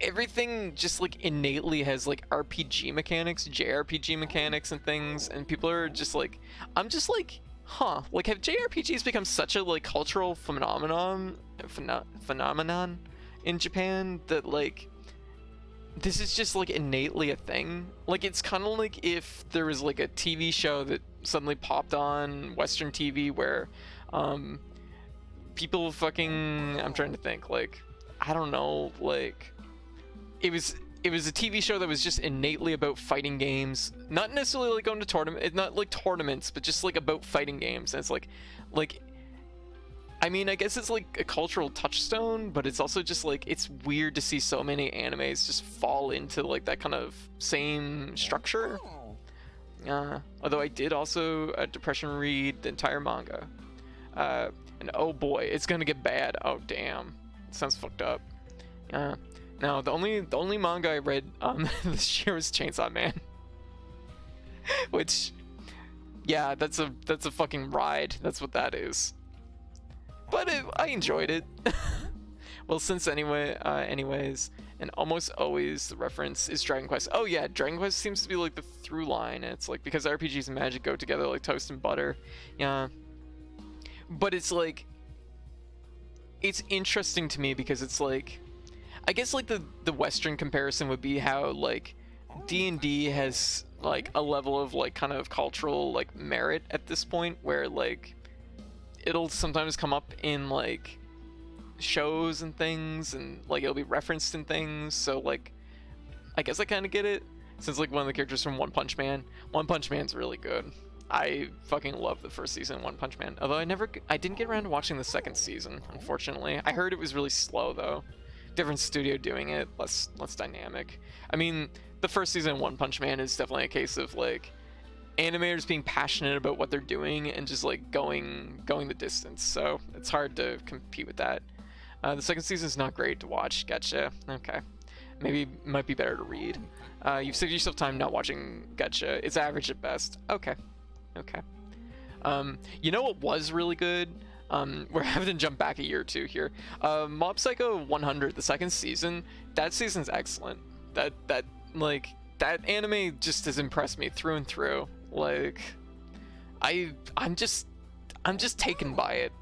everything just like innately has like RPG mechanics, JRPG mechanics and things, and people are just like, I'm just like, huh, like have JRPGs become such a like cultural phenomenon in Japan that like this is just like innately a thing. Like it's kind of like if there was like a TV show that suddenly popped on Western TV where people fucking, I'm trying to think, like, I don't know, like it was a TV show that was just innately about fighting games, not necessarily like going to tournament, not like tournaments, but just like about fighting games. And it's like I mean, I guess it's like a cultural touchstone, but it's also just like, it's weird to see so many animes just fall into like that kind of same structure. Although I did also Depression read the entire manga, and oh boy, it's gonna get bad. Oh damn, it sounds fucked up. Now the only manga I read this year was Chainsaw Man, which, yeah, that's a fucking ride. That's what that is. But I enjoyed it. Well, since anyways, and almost always the reference is Dragon Quest. Oh yeah, Dragon Quest seems to be like the through line. And it's like, because RPGs and magic go together like toast and butter. Yeah. But it's like, it's interesting to me because it's like, I guess like the Western comparison would be how like D&D has like a level of like kind of cultural like merit at this point where like it'll sometimes come up in like shows and things, and like it'll be referenced in things. So like, I guess I kind of get it, since like one of the characters from One Punch Man. One Punch Man's really good. I fucking love the first season of One Punch Man. Although I didn't get around to watching the second season, unfortunately. I heard it was really slow though. Different studio doing it, less dynamic. I mean, the first season of One Punch Man is definitely a case of like animators being passionate about what they're doing and just like going the distance. So it's hard to compete with that. The second season is not great to watch. Gotcha. Okay. Maybe it might be better to read. You've saved yourself time not watching Gotcha. It's average at best. Okay. Okay. You know what was really good? We're having to jump back a year or two here. Mob Psycho 100, the second season. That season's excellent. That anime just has impressed me through and through. Like, I'm just taken by it.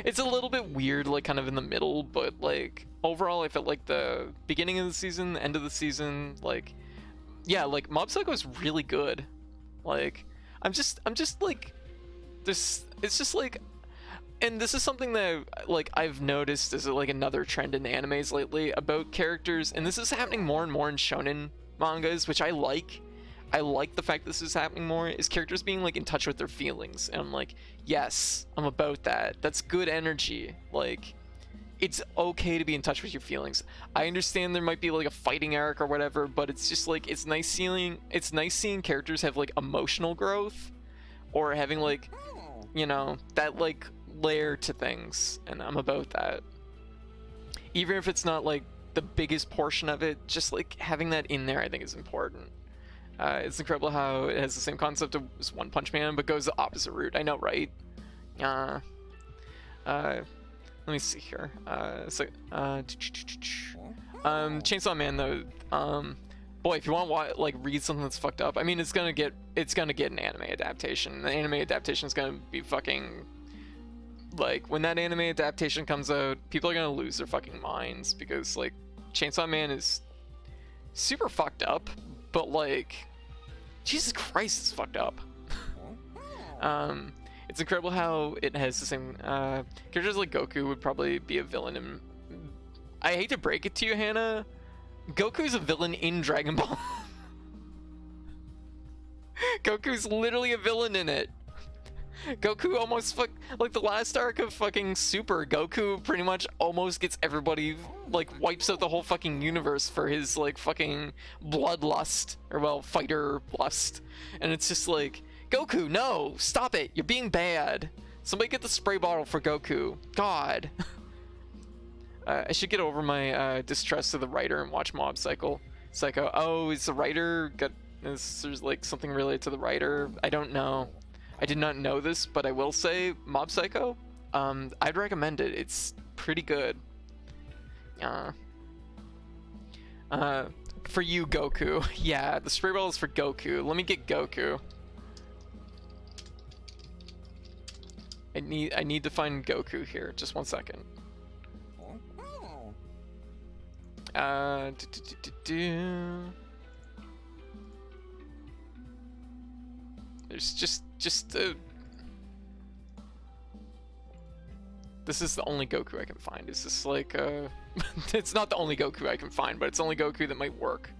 It's a little bit weird, like kind of in the middle, but like overall I felt like the beginning of the season, the end of the season, like, yeah, like Mob Psycho is really good. Like, I'm just like, this, it's just like, and this is something that like I've noticed as like another trend in animes lately about characters, and this is happening more and more in shonen mangas, which I like. I like the fact this is happening more, is characters being like in touch with their feelings, and I'm like, yes, I'm about that. That's good energy. Like, it's okay to be in touch with your feelings. I understand there might be like a fighting arc or whatever, but it's just like, it's nice seeing characters have like emotional growth, or having like, you know, that like layer to things, and I'm about that. Even if it's not like the biggest portion of it, just like having that in there I think is important. It's incredible how it has the same concept as One Punch Man, but goes the opposite route. I know, right? Let me see here. Chainsaw Man though. Boy, if you want to like read something that's fucked up, I mean, it's gonna get an anime adaptation. The anime adaptation is gonna be fucking, like, when that anime adaptation comes out, people are gonna lose their fucking minds, because like Chainsaw Man is super fucked up. But like, Jesus Christ, it's fucked up. It's incredible how it has the same characters. Like Goku would probably be a villain in, I hate to break it to you, Hannah, Goku's a villain in Dragon Ball. Goku's literally a villain in it. Goku almost like the last arc of fucking Super, Goku pretty much almost gets everybody, like wipes out the whole fucking universe for his like fucking bloodlust, or well, fighter lust. And it's just like, Goku, no, stop it, you're being bad. Somebody get the spray bottle for Goku. God. I should get over my distrust of the writer and watch Mob Psycho. Oh, is the writer there's like something related to the writer? I don't know. I did not know this, but I will say Mob Psycho, I'd recommend it. It's pretty good. For you, Goku. Yeah, the spray ball is for Goku. Let me get Goku. I need to find Goku here. Just 1 second. There's just this is the only Goku I can find. It's just like it's not the only Goku I can find, but it's the only Goku that might work.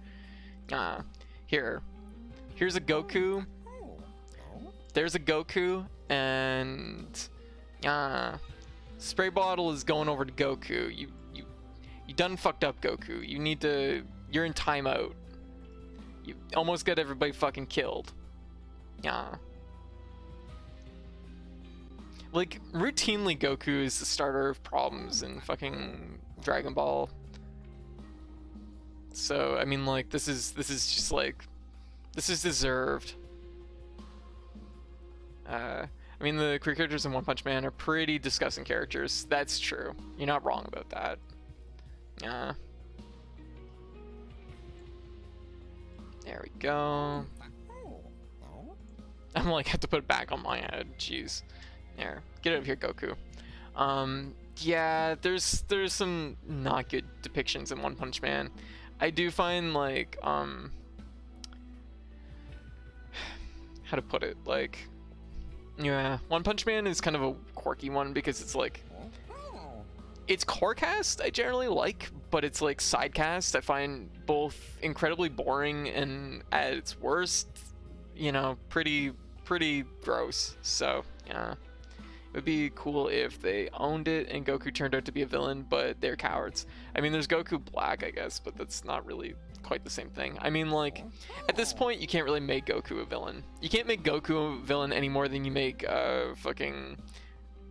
Here's a Goku. There's a Goku, and spray bottle is going over to Goku. You done fucked up, Goku. You're in timeout. You almost got everybody fucking killed. Like, routinely Goku is the starter of problems in fucking Dragon Ball. So, I mean, like, this is just like, this is deserved. I mean, the queer characters in One Punch Man are pretty disgusting characters. That's true. You're not wrong about that. There we go. I'm like, have to put it back on my head. Jeez. There. Get out of here, Goku. Yeah, there's some not good depictions in One Punch Man. I do find, like, how to put it, like, yeah, One Punch Man is kind of a quirky one because it's like, it's core cast I generally like, but it's like side cast I find both incredibly boring and at its worst, you know, pretty gross. So yeah, it would be cool if they owned it and Goku turned out to be a villain, but they're cowards. I mean, there's Goku Black, I guess, but that's not really quite the same thing. I mean, like, at this point, you can't really make Goku a villain. You can't make Goku a villain any more than you make fucking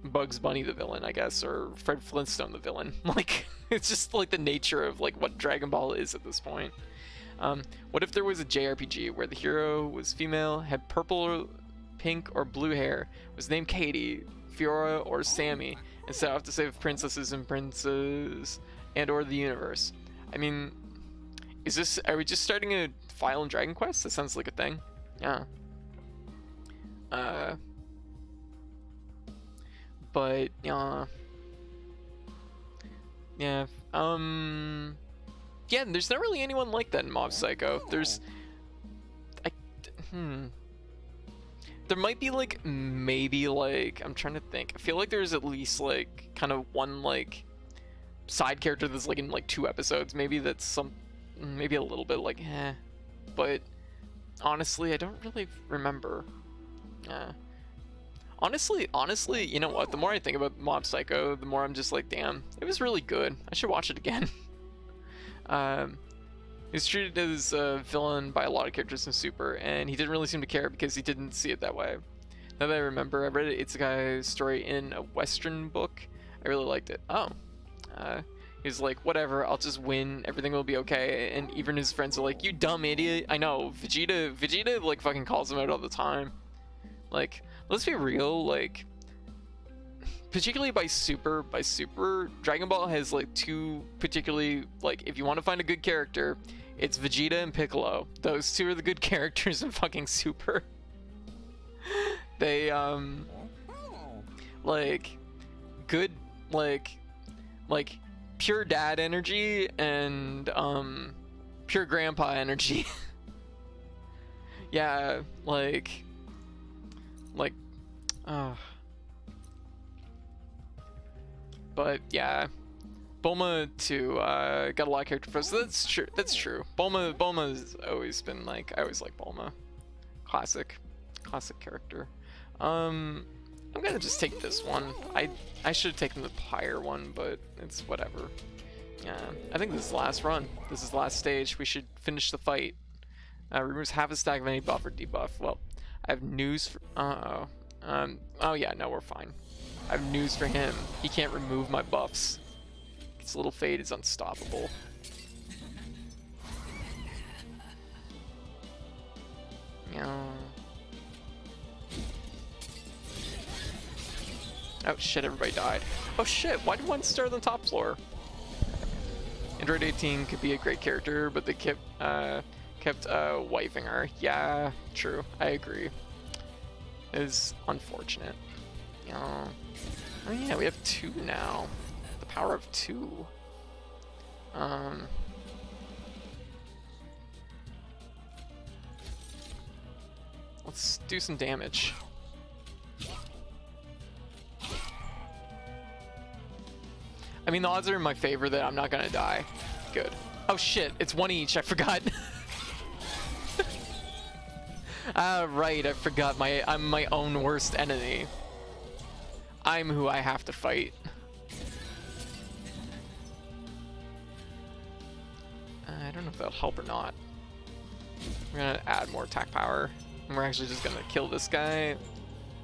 Bugs Bunny the villain, I guess, or Fred Flintstone the villain. Like, it's just like the nature of like what Dragon Ball is at this point. What if there was a JRPG where the hero was female, had purple, pink, or blue hair, was named Katie, Fiora, or Sammy, and set off to save princesses and princes and or the universe? I mean, are we just starting a file in Dragon Quest? That sounds like a thing. Yeah. But yeah, yeah, there's not really anyone like that in Mob Psycho. There might be like, maybe like, I'm trying to think. I feel like there's at least like kind of one like side character that's like in like 2 episodes. Maybe that's maybe a little bit like, but honestly, I don't really remember. Honestly, you know what? The more I think about Mob Psycho, the more I'm just like, damn, it was really good. I should watch it again. He was treated as a villain by a lot of characters in Super, and he didn't really seem to care because he didn't see it that way. Now that I remember, I read It's a Guy's story in a Western book. I really liked it. He's like, whatever, I'll just win, everything will be okay. And even his friends are like, you dumb idiot. I know, Vegeta like fucking calls him out all the time. Like, let's be real, like, particularly by Super, Dragon Ball has like 2 particularly, like, if you want to find a good character, it's Vegeta and Piccolo. Those 2 are the good characters in fucking Super. They, like, good, like, pure dad energy and, pure grandpa energy. Yeah, like, but yeah, Bulma too, got a lot of character focus. So that's true. Bulma's always been like, I always like Bulma. Classic character. I'm gonna just take this one. I should have taken the higher one, but it's whatever. Yeah, I think this is the last run. This is the last stage. We should finish the fight. Removes half a stack of any buff or debuff. Well, I have news for, oh yeah, no, we're fine. I have news for him. He can't remove my buffs. His little fade is unstoppable. Yeah. Oh shit, everybody died. Oh shit, why did one start on the top floor? Android 18 could be a great character, but they kept wifing her. Yeah, true. I agree. It is unfortunate. Yeah. Oh yeah, we have 2 now. The power of 2. Let's do some damage. I mean, the odds are in my favor that I'm not gonna die. Good. Oh shit, it's one each, I forgot. Ah, right, I forgot I'm my own worst enemy. I'm who I have to fight. I don't know if that'll help or not. We're gonna add more attack power, and we're actually just gonna kill this guy.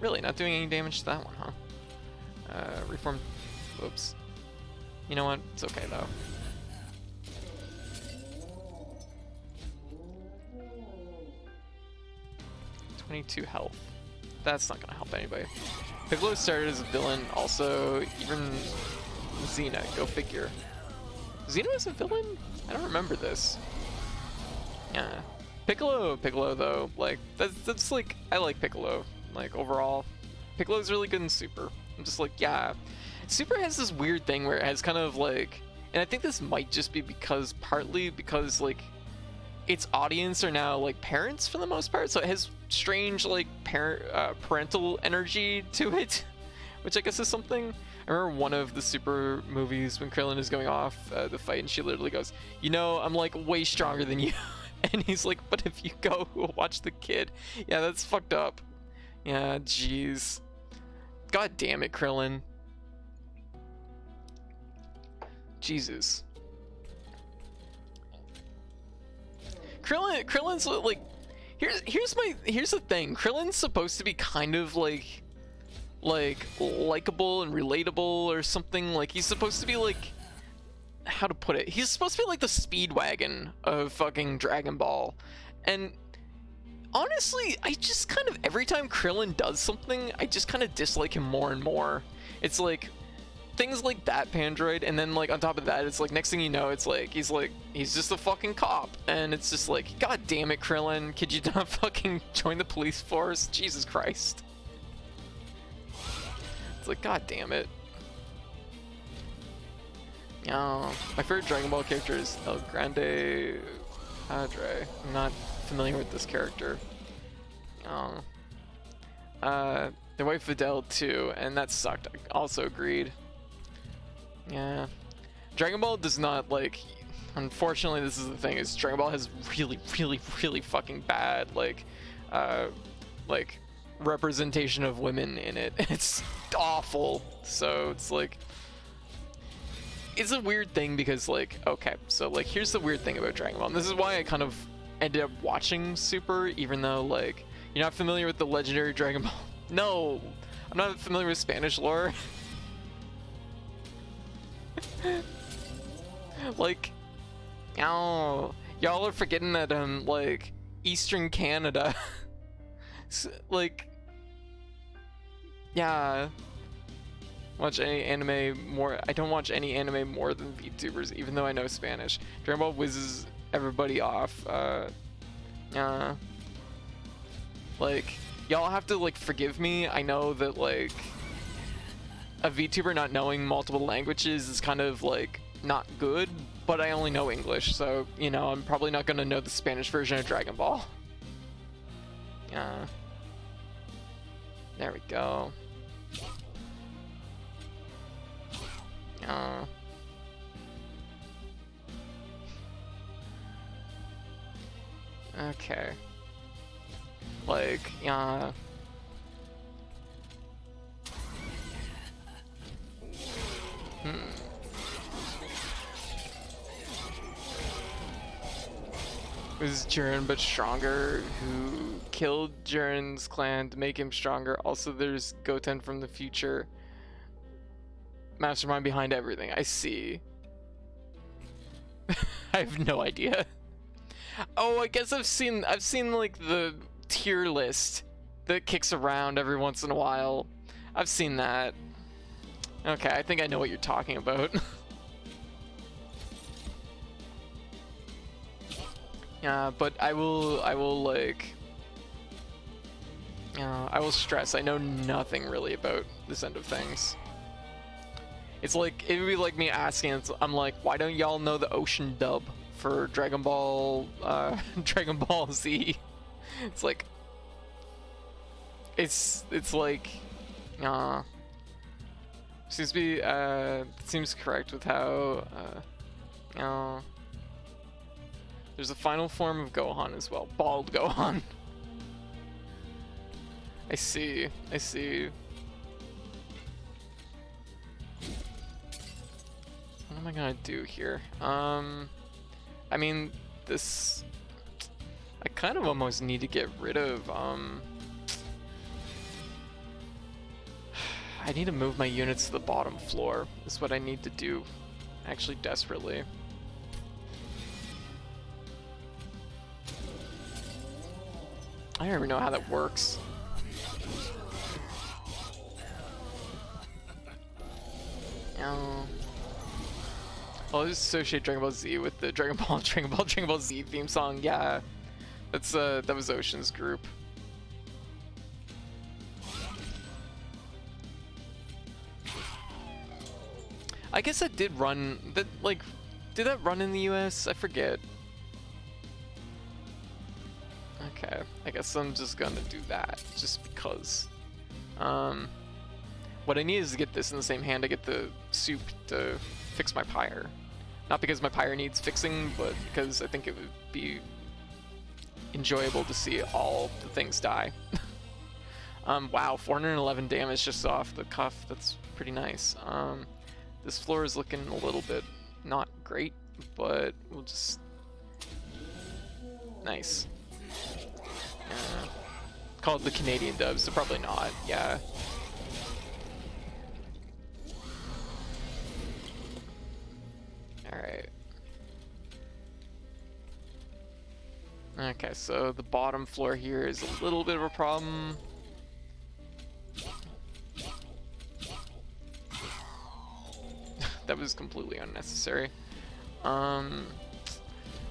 Really, not doing any damage to that one, huh? Reform. Oops. You know what? It's okay though. .22 health. That's not gonna help anybody. Piccolo started as a villain, also. Even Xena, go figure. Xena was a villain? I don't remember this. Yeah. Piccolo though, like, that's like, I like Piccolo, like, overall. Piccolo's really good in Super. I'm just like, yeah. Super has this weird thing where it has kind of like, and I think this might just be partly because, like, its audience are now, like, parents for the most part, so it has strange, like, parental energy to it, which I guess is something. I remember one of the Super movies when Krillin is going off the fight, and she literally goes, you know, I'm, like, way stronger than you. And he's like, but if you go, who will watch the kid? Yeah, that's fucked up. Yeah, jeez. God damn it, Krillin. Jesus. Krillin's like, here's the thing. Krillin's supposed to be kind of like likable and relatable or something. Like, he's supposed to be like, how to put it? He's supposed to be like the Speedwagon of fucking Dragon Ball. And honestly, I just kind of, every time Krillin does something, I just kind of dislike him more and more. It's like things like that Pandroid, and then like on top of that, it's like next thing you know, it's like he's just a fucking cop, and it's just like, god damn it, Krillin, could you not fucking join the police force? Jesus Christ. It's like, god damn it. Oh, my favorite Dragon Ball character is El Grande Padre. I'm not familiar with this character. Oh. The wife Videl too, and that sucked. I also agreed. Yeah. Dragon Ball does not, like, unfortunately this is the thing, is Dragon Ball has really fucking bad, like representation of women in it. It's awful. So it's like, it's a weird thing because, like, okay, so like here's the weird thing about Dragon Ball, and this is why I kind of ended up watching Super, even though, like, you're not familiar with the legendary Dragon Ball. No, I'm not familiar with Spanish lore. Like, oh, y'all are forgetting that like Eastern Canada. Like, yeah. Watch any anime more. I don't watch any anime more than VTubers, even though I know Spanish. Dragon Ball whizzes everybody off. Like, y'all have to, like, forgive me. I know that, like, a VTuber not knowing multiple languages is kind of, like, not good, but I only know English, so, you know, I'm probably not gonna know the Spanish version of Dragon Ball. There we go. Okay. Like, Was Jiren but stronger? Who killed Jiren's clan to make him stronger? Also, there's Goten from the future. Mastermind behind everything. I see. I have no idea. Oh, I guess I've seen like the tier list that kicks around every once in a while. I've seen that. Okay, I think I know what you're talking about. Yeah, but I will like, I will stress, I know nothing really about this end of things. It's like, it would be like me asking, I'm like, why don't y'all know the ocean dub for Dragon Ball Z? It's like, It's like, seems to be seems correct with how there's a final form of Gohan as well, bald Gohan. I see. What am I gonna do here? I mean, this, I kind of almost need to get rid of, I need to move my units to the bottom floor. Is what I need to do, actually, desperately. I don't even know how that works. I'll just associate Dragon Ball Z with the Dragon Ball Z theme song. Yeah, that's that was Ocean's group. I guess that did run. That, like, did that run in the US? I forget. Okay, I guess I'm just gonna do that just because. What I need is to get this in the same hand to get the soup to fix my pyre. Not because my pyre needs fixing, but because I think it would be enjoyable to see all the things die. Wow, 411 damage just off the cuff. That's pretty nice. This floor is looking a little bit not great, but we'll just... Nice. Call it the Canadian dub, so probably not. Yeah. Alright. Okay, so the bottom floor here is a little bit of a problem. That was completely unnecessary. We're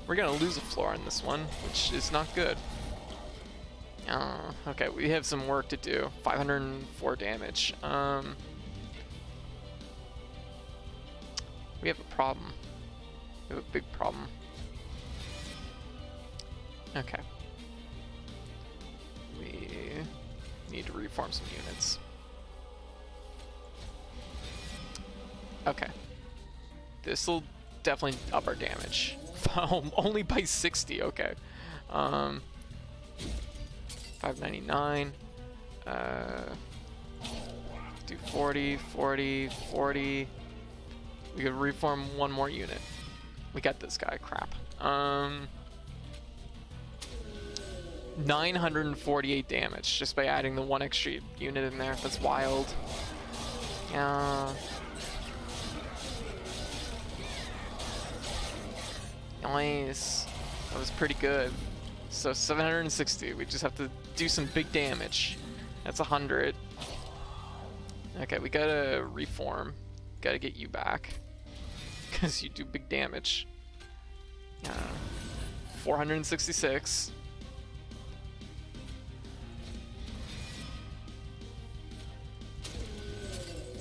gonna lose a floor on this one, which is not good. Okay, we have some work to do. 504 damage. We have a problem. We have a big problem. Okay. We need to reform some units. Okay. This'll definitely up our damage. Only by 60, okay. 599. Do 40, 40, 40. We could reform one more unit. We got this guy, crap. 948 damage just by adding the one extra unit in there. That's wild. Yeah. Nice. That was pretty good. So 760. We just have to do some big damage. That's 100. Okay, we gotta reform. Gotta get you back. Because you do big damage. 466.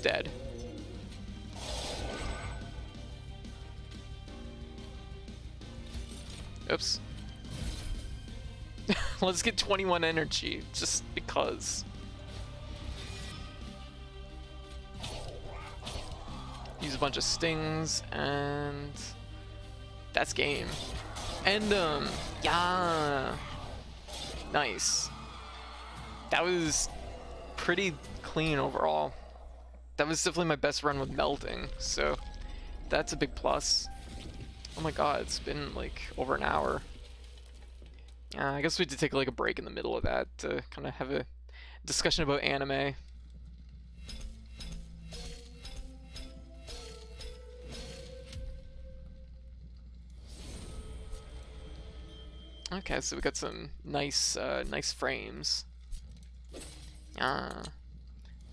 Dead. Oops. Let's get 21 energy, just because. Use a bunch of stings, and that's game. End them. Yeah. Nice. That was pretty clean overall. That was definitely my best run with melting, so that's a big plus. Oh my god, it's been like over an hour. I guess we had to take like a break in the middle of that to kind of have a discussion about anime. Okay, so we got some nice, nice frames. There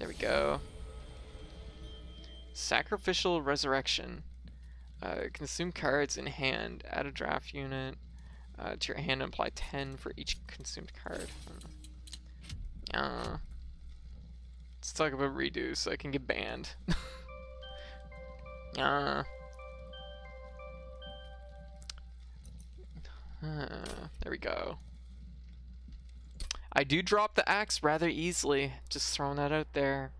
we go. Sacrificial Resurrection. Consume cards in hand. Add a draft unit to your hand and apply 10 for each consumed card. Let's talk about redo so I can get banned. There we go. I do drop the axe rather easily. Just throwing that out there.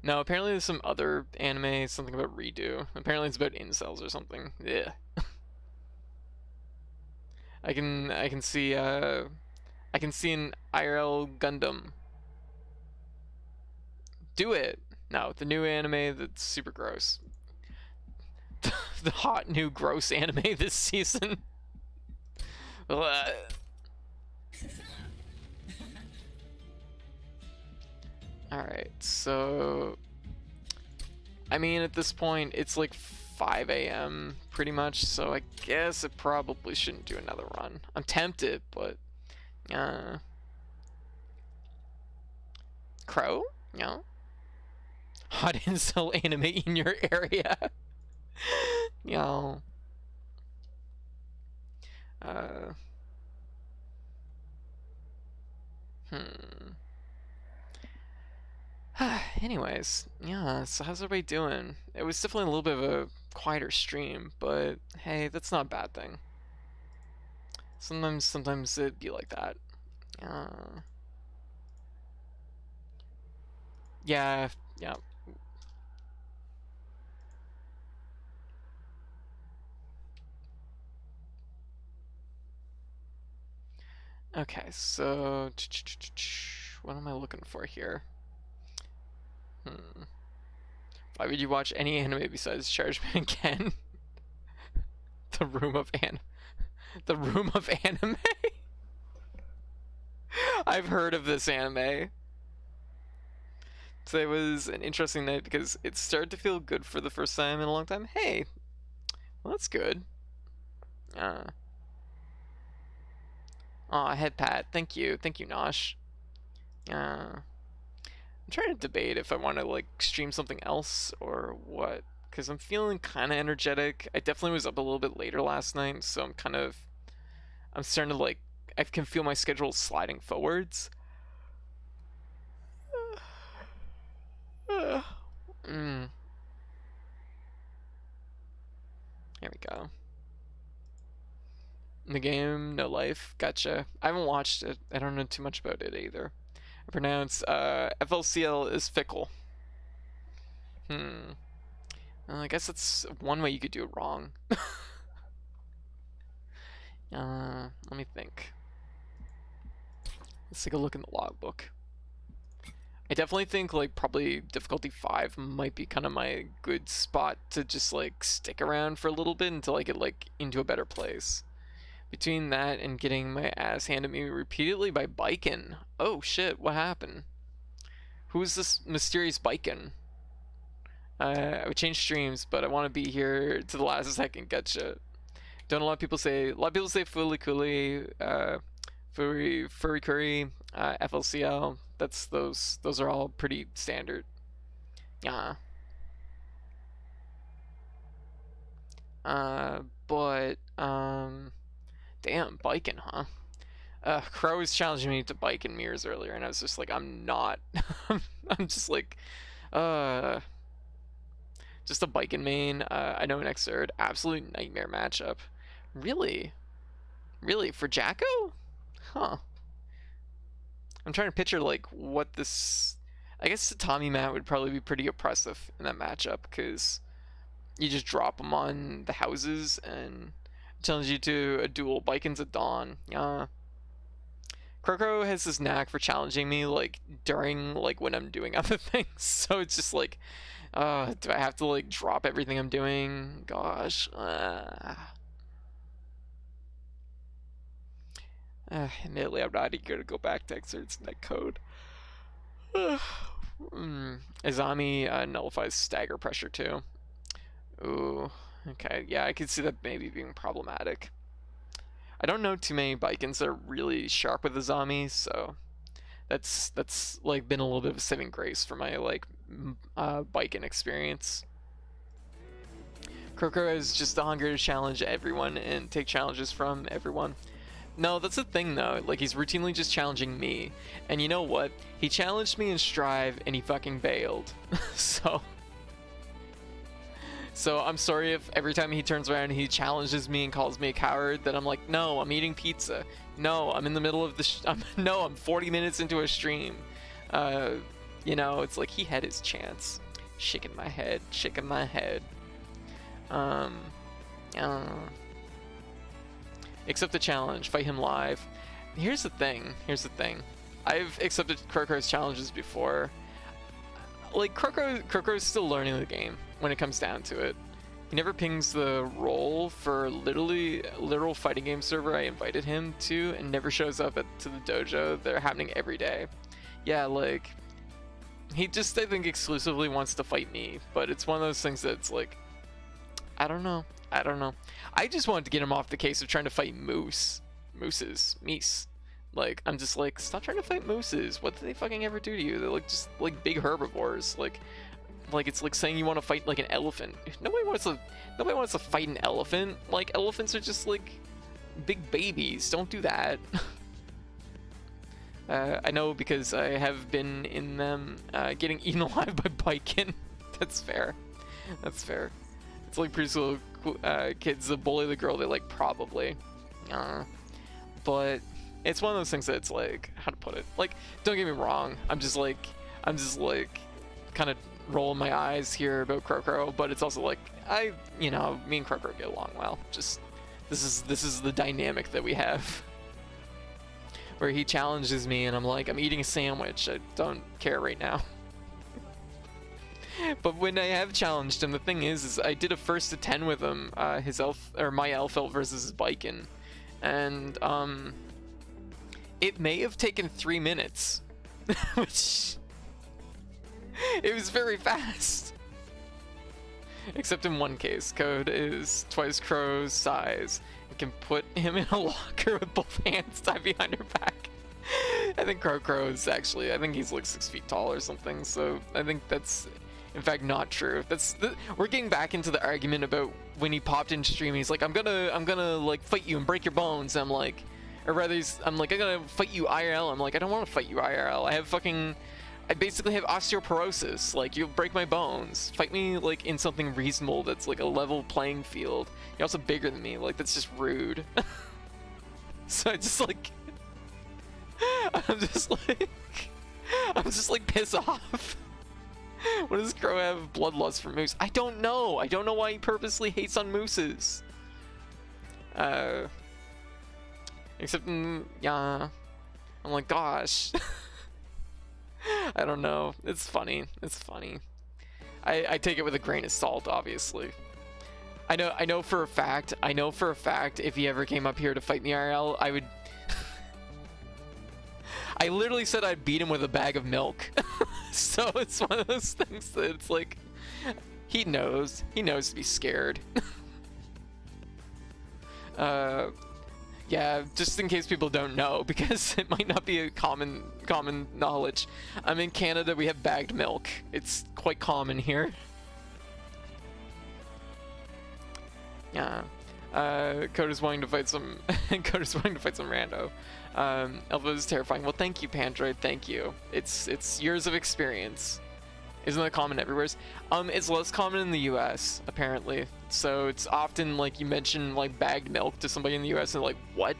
No, apparently there's some other anime, something about redo. Apparently it's about incels or something. Yeah. I can see I can see an IRL Gundam. Do it. No, the new anime that's super gross. The hot new gross anime this season. Alright, so I mean at this point it's like 5 a.m. pretty much, so I guess I probably shouldn't do another run. I'm tempted, but Crow? No. Hot incel anime in your area. Yo. Anyways, yeah, so how's everybody doing? It was definitely a little bit of a quieter stream, but hey, that's not a bad thing. Sometimes it'd be like that. Yeah. Okay, so what am I looking for here? Why would you watch any anime besides Charge Man Ken? The Room of Anime? I've heard of this anime. Today was an interesting night because it started to feel good for the first time in a long time. Hey, well, that's good. Aw, head pat. Thank you, Nosh. I'm trying to debate if I want to like stream something else or what, because I'm feeling kind of energetic. I definitely was up a little bit later last night, so I'm starting to like, I can feel my schedule sliding forwards. There we go. The game, No Life. Gotcha. I haven't watched it. I don't know too much about it either. I pronounce FLCL is fickle. Well, I guess that's one way you could do it wrong. Let me think. Let's take a look in the logbook. I definitely think like probably difficulty 5 might be kind of my good spot to just like stick around for a little bit until I get like into a better place. Between that and getting my ass handed me repeatedly by Biken. Oh shit, what happened? Who's this mysterious Biken? I would change streams, but I want to be here to the last second. Gotcha. Don't a lot of people say Fully Cooley, Furry Curry, FLCL. Those are all pretty standard. Yeah. But damn, Biken, huh? Crow was challenging me to Biken mirrors earlier, and I was just like, I'm not. I'm just like, just a Biken main. I know an Xrd, absolute nightmare matchup. Really? For Jacko? Huh. I'm trying to picture like what this. I guess the Tommy Mat would probably be pretty oppressive in that matchup because you just drop them on the houses and challenge you to a duel. Biken's at dawn. Yeah. Kroko has this knack for challenging me like during like when I'm doing other things. So it's just like, do I have to like drop everything I'm doing? Gosh. Admittedly, I'm not eager to go back to Xr's netcode. Izami nullifies stagger pressure too. Ooh, okay, yeah, I could see that maybe being problematic. I don't know too many Bikens that are really sharp with Izami, so that's like been a little bit of a saving grace for my like Biken experience. Kroko has just the hunger to challenge everyone and take challenges from everyone. No, that's the thing though, like he's routinely just challenging me. And you know what? He challenged me in Strive and he fucking bailed. So So I'm sorry if every time he turns around and he challenges me and calls me a coward, that I'm like, no, I'm eating pizza. No, I'm in the middle of the no, I'm 40 minutes into a stream. You know, it's like he had his chance. Shaking my head, shaking my head. Accept the challenge, fight him live. Here's the thing. I've accepted Crocro's challenges before. Like, Crocro's still learning the game when it comes down to it. He never pings the role for literal fighting game server I invited him to, and never shows up to the dojo. They're happening every day. Yeah, like, he just, I think, exclusively wants to fight me, but it's one of those things that's like, I don't know. I just wanted to get him off the case of trying to fight mooses. Like, I'm just like, stop trying to fight mooses. What did they fucking ever do to you? They're like just like big herbivores. Like it's like saying you want to fight like an elephant. Nobody wants to fight an elephant. Like, elephants are just like big babies. Don't do that. I know, because I have been in them getting eaten alive by Biken. That's fair. It's like preschool kids that bully the girl they like, probably. But it's one of those things that it's like, how to put it? Like, don't get me wrong. I'm just like kind of rolling my eyes here about Crocro, but it's also like, me and Crocro get along well. Just, this is the dynamic that we have. Where he challenges me and I'm like, I'm eating a sandwich. I don't care right now. But when I have challenged him, the thing is I did a 1st to 10 with him, my elf versus his Biken, and it may have taken 3 minutes, which it was very fast. Except in one case, Code is twice Crow's size. You can put him in a locker with both hands tied behind her back. I think Crow is actually, I think he's like 6 feet tall or something, so I think that's in fact not true. We're getting back into the argument about when he popped into stream. He's like, I'm gonna like fight you and break your bones. I'm like, or rather, I'm like, I'm gonna fight you IRL. I'm like, I don't want to fight you IRL. I basically have osteoporosis. Like, you'll break my bones. Fight me like in something reasonable that's like a level playing field. You're also bigger than me. Like, that's just rude. So I'm just like piss off. What does Crow have bloodlust for moose? I don't know why he purposely hates on mooses. Except, yeah, I'm like, gosh. I don't know. It's funny. I take it with a grain of salt, obviously. I know for a fact, if he ever came up here to fight me IRL, I would... I literally said I'd beat him with a bag of milk. So it's one of those things that it's like, he knows to be scared. Yeah, just in case people don't know, because it might not be a common knowledge. I'm in Canada, we have bagged milk. It's quite common here. Yeah. Coda's wanting to fight some rando. Elva is terrifying. Well, thank you, Pandroid. Thank you. It's years of experience. Isn't that common everywhere? It's less common in the US, apparently. So it's often like you mention like bagged milk to somebody in the US and they're like, what?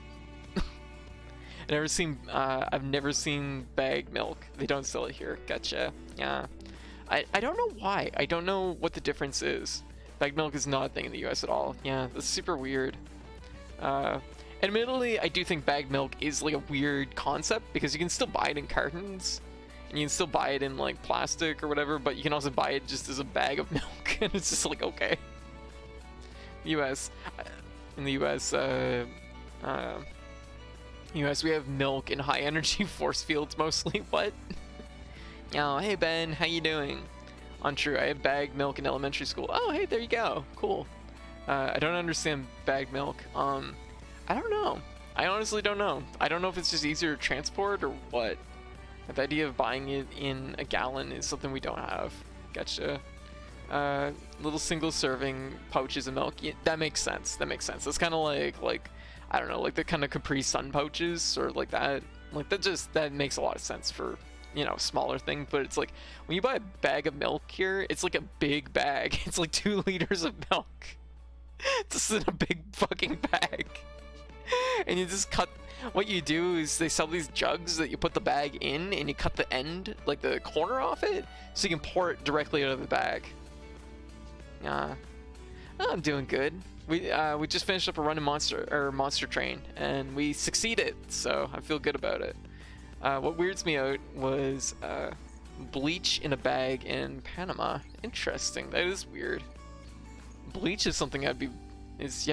I've never seen bagged milk. They don't sell it here. Gotcha. Yeah. I don't know why. I don't know what the difference is. Bagged milk is not a thing in the US at all. Yeah, that's super weird. Admittedly, I do think bagged milk is like a weird concept because you can still buy it in cartons. And you can still buy it in like plastic or whatever, but you can also buy it just as a bag of milk. And it's just like, okay. In the US, we have milk in high energy force fields mostly. What? Oh, hey Ben, how you doing? Untrue, I had bagged milk in elementary school. Oh, hey, there you go. Cool. I don't understand bagged milk. I don't know. I honestly don't know. I don't know if it's just easier to transport or what. The idea of buying it in a gallon is something we don't have. Gotcha. Little single serving pouches of milk. Yeah, that makes sense. That's kind of like I don't know, like the kind of Capri Sun pouches or like that. Like that makes a lot of sense for you know, smaller thing, but it's like when you buy a bag of milk here, it's like a big bag. It's like 2 liters of milk just in a big fucking bag. And you just cut, what you do is they sell these jugs that you put the bag in and you cut the end, like the corner off it, so you can pour it directly out of the bag. I'm doing good. We just finished up a run in Monster Train, and we succeeded, so I feel good about it. What weirds me out was bleach in a bag in Panama. Interesting. That is weird. Bleach is something you have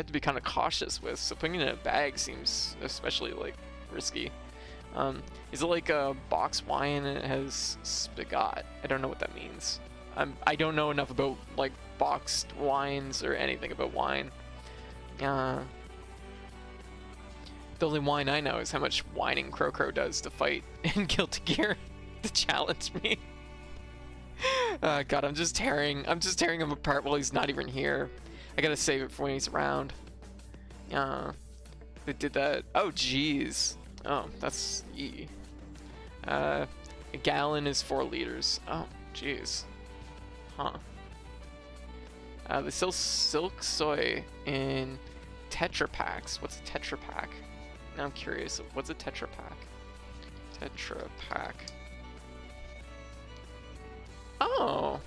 to be kind of cautious with. So putting it in a bag seems especially like risky. Is it like a box wine and it has spigot? I don't know what that means. I don't know enough about like boxed wines or anything about wine. The only wine I know is how much whining Crow does to fight in Guilty Gear to challenge me. God, I'm just tearing him apart while he's not even here. I gotta save it for when he's around. They did that. Oh, jeez. Oh, that's E. A gallon is 4 liters. Oh, jeez. Huh. They sell silk soy in Tetra Packs. What's a Tetra Pack? Now I'm curious. What's a Tetra Pack? Tetra Pack. Oh.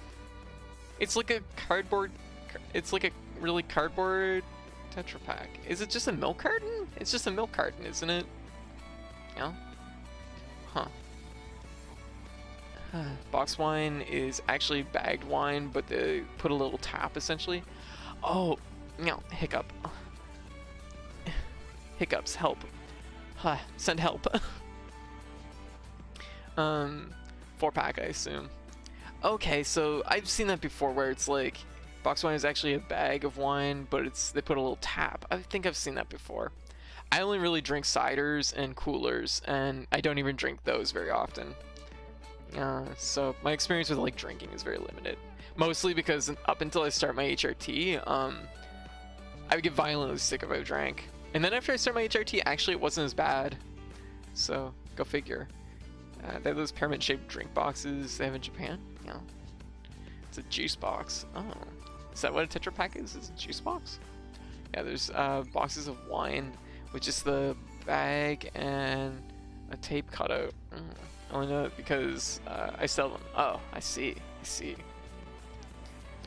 It's like a cardboard. It's like a really cardboard Tetra Pack. Is it just a milk carton? It's just a milk carton, isn't it? Yeah. Huh. Box wine is actually bagged wine, but they put a little tap essentially. Oh, no, hiccup. Hiccups, help. Send help. 4-pack, I assume. Okay, so I've seen that before where it's like box wine is actually a bag of wine, but they put a little tap. I think I've seen that before. I only really drink ciders and coolers, and I don't even drink those very often. So my experience with like drinking is very limited. Mostly because up until I start my HRT, I would get violently sick if I drank. And then after I start my HRT, actually it wasn't as bad. So go figure. They have those pyramid-shaped drink boxes they have in Japan. Yeah. It's a juice box. Oh. Is that what a Tetra Pak is? Is it a juice box? Yeah, there's boxes of wine with just the bag and a tape cutout. I only know it because I sell them. Oh, I see.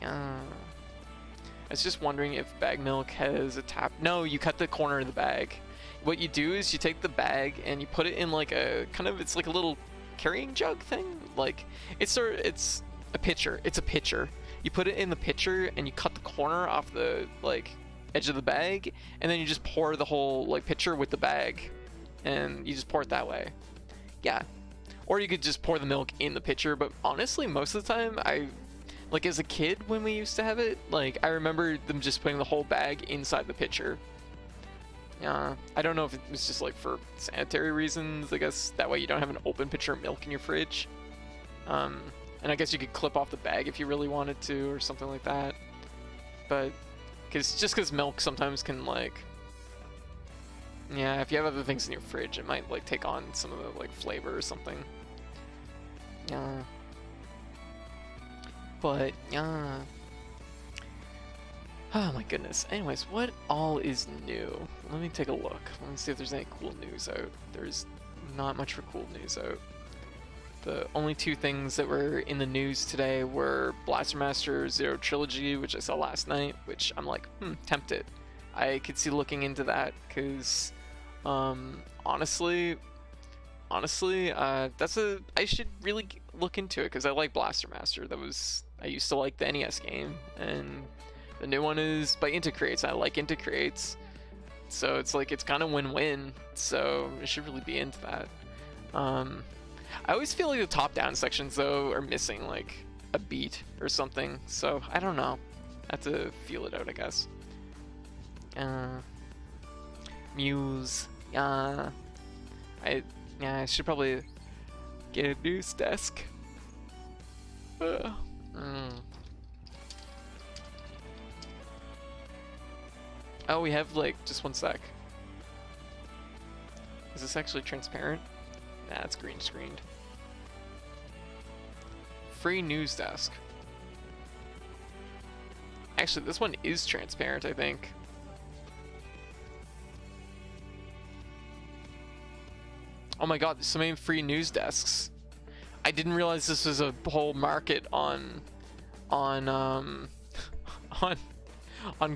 I was just wondering if bag milk has a tap. No, you cut the corner of the bag. What you do is you take the bag and you put it in like a it's like a little carrying jug thing. Like it's a pitcher. It's a pitcher. You put it in the pitcher and you cut the corner off the like edge of the bag, and then you just pour the whole like pitcher with the bag, and you just pour it that way. Yeah. Or you could just pour the milk in the pitcher, but honestly, most of the time, like as a kid when we used to have it, like I remember them just putting the whole bag inside the pitcher. I don't know if it was just like for sanitary reasons. I guess that way you don't have an open pitcher of milk in your fridge. And I guess you could clip off the bag if you really wanted to or something like that. But because milk sometimes can like, yeah, if you have other things in your fridge, it might like take on some of the like flavor or something. Yeah. But yeah. Oh my goodness. Anyways, what all is new? Let me take a look. Let me see if there's any cool news out. There's not much for cool news out. The only 2 things that were in the news today were Blaster Master Zero Trilogy, which I saw last night, which I'm like, tempted. I could see looking into that because, honestly, I should really look into it because I like Blaster Master. I used to like the NES game, and the new one is by Integrates. I like Integrates, so it's like it's kind of win-win. So I should really be into that. I always feel like the top-down sections though are missing like a beat or something. So I don't know. I have to feel it out, I guess. Muse. I should probably get a news desk. Oh, we have like just 1 sec. Is this actually transparent? Nah, it's green screened. Free news desk. Actually, this one is transparent, I think. Oh my god, there's so many free news desks. I didn't realize this was a whole market on on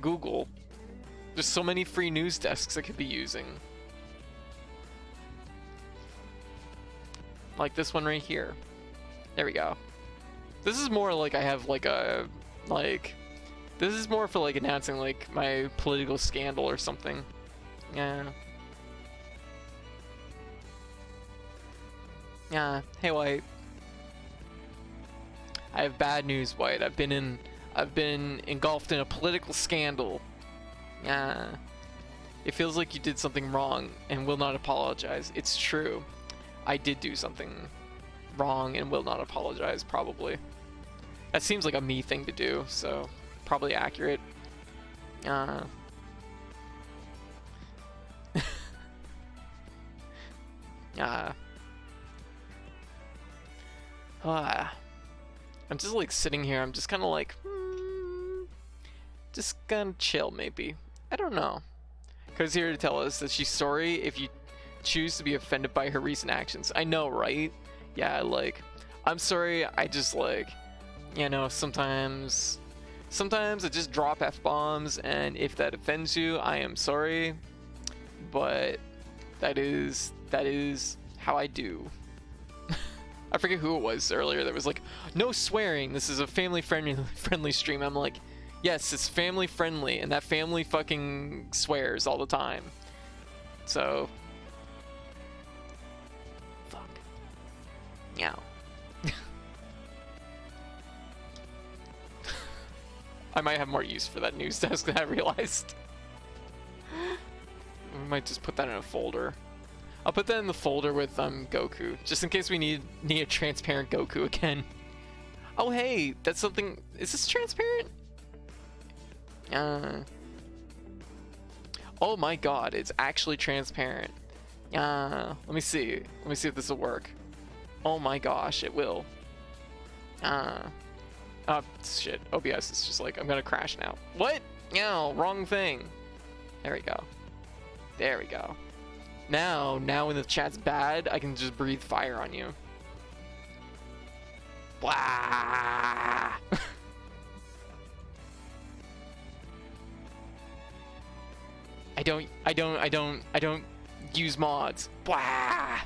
Google. There's so many free news desks I could be using. Like this one right here. There we go. This is more like I have like a this is more for like announcing like my political scandal or something. Yeah. Yeah. Hey White. I have bad news, White. I've been engulfed in a political scandal. Yeah. It feels like you did something wrong and will not apologize. It's true. I did do something wrong and will not apologize, probably. That seems like a me thing to do, so probably accurate. I'm just like sitting here. I'm just kind of like, just gonna chill maybe. I don't know. Cody's here to tell us that she's sorry if you choose to be offended by her recent actions. I know, right? Yeah, like, I'm sorry. I just like, you know, sometimes I just drop F-bombs, and if that offends you, I am sorry. But that is how I do. I forget who it was earlier that was like, no swearing, this is a family friendly stream. I'm like, yes, it's family friendly, and that family fucking swears all the time. So fuck. Meow. I might have more use for that news desk than I realized. We might just put that in a folder. I'll put that in the folder with Goku, just in case we need a transparent Goku again. Oh hey, that's something. Is this transparent? Oh my god, it's actually transparent. Let me see. Let me see if this will work. Oh my gosh, it will. Oh shit. OBS is just like, I'm gonna crash now. What? No, wrong thing. There we go. There we go. Now when the chat's bad, I can just breathe fire on you. Blah. I don't use mods. Blah.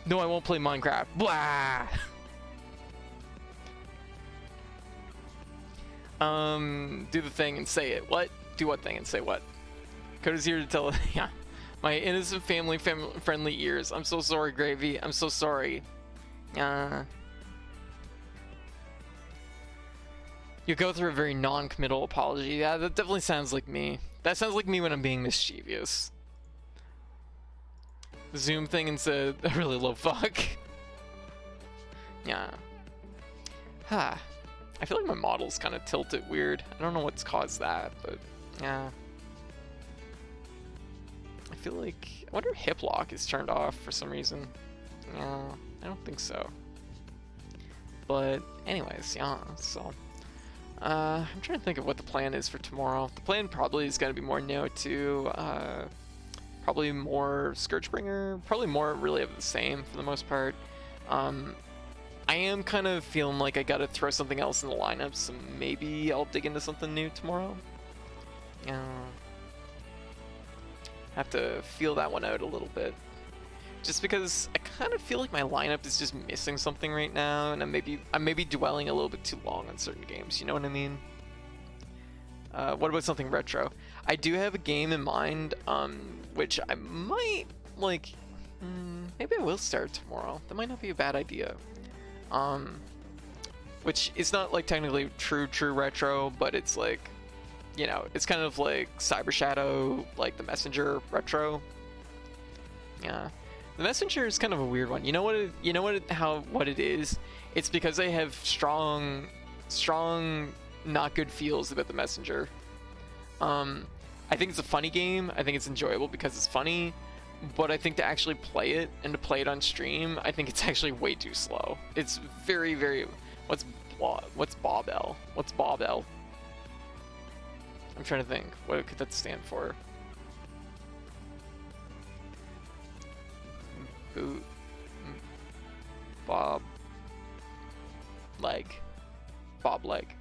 No, I won't play Minecraft. Blah. Do the thing and say it. What? Do what thing and say what? Cody's here to tell. Yeah, my innocent family-friendly ears. I'm so sorry, Gravy. I'm so sorry. You go through a very non-committal apology. Yeah, that definitely sounds like me. That sounds like me when I'm being mischievous. The Zoom thing and said a really low fuck. Yeah. I feel like my model's kind of tilted weird. I don't know what's caused that, but yeah. I feel like, I wonder if hip lock is turned off for some reason. No, I don't think so. But anyways, yeah, so. I'm trying to think of what the plan is for tomorrow. The plan probably is going to be more Neo 2, probably more Scourgebringer, probably more really of the same for the most part. I am kind of feeling like I gotta throw something else in the lineup, so maybe I'll dig into something new tomorrow. Have to feel that one out a little bit. Just because I kind of feel like my lineup is just missing something right now, and I may be dwelling a little bit too long on certain games, you know what I mean? What about something retro? I do have a game in mind, which I might, like, maybe I will start tomorrow. That might not be a bad idea. Which is not, like, technically true retro, but it's, like, you know, it's kind of like Cyber Shadow, like the Messenger retro. Yeah. The Messenger is kind of a weird one. You know what it is? It's because I have strong not good feels about the Messenger. I think it's a funny game. I think it's enjoyable because it's funny, but I think to actually play it and to play it on stream, I think it's actually way too slow. It's very, very... What's Bobel? What's Bobel? I'm trying to think. What could that stand for? Boot... Bob... Leg. Bob leg.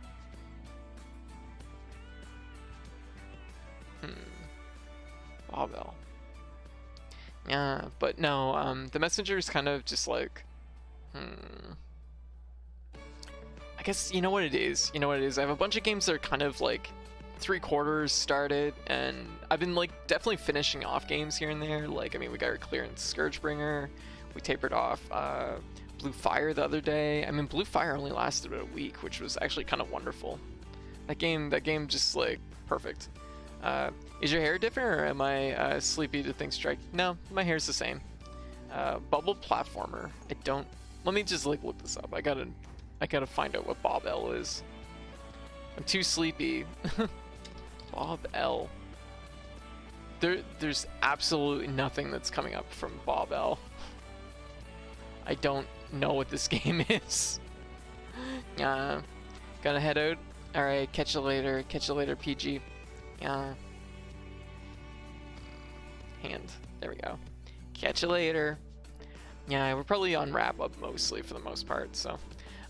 Bobel. Yeah, but no, the messenger is kind of just like, I guess you know what it is. You know what it is. I have a bunch of games that are kind of like 3/4 started, and I've been like definitely finishing off games here and there. Like, I mean, we got our clearance Scourgebringer. We tapered off Blue Fire the other day. I mean, Blue Fire only lasted about a week, which was actually kind of wonderful. That game just like perfect. Is your hair different, or am I sleepy to think strike? No, my hair's the same. Bubble platformer. I don't. Let me just like look this up. I gotta find out what Bob L is. I'm too sleepy. Bob L. There's absolutely nothing that's coming up from Bob L. I don't know what this game is. Gotta head out. All right, catch you later. Catch you later, PG. Hand. There we go. Catch you later. Yeah, we're probably on wrap up mostly for the most part. So,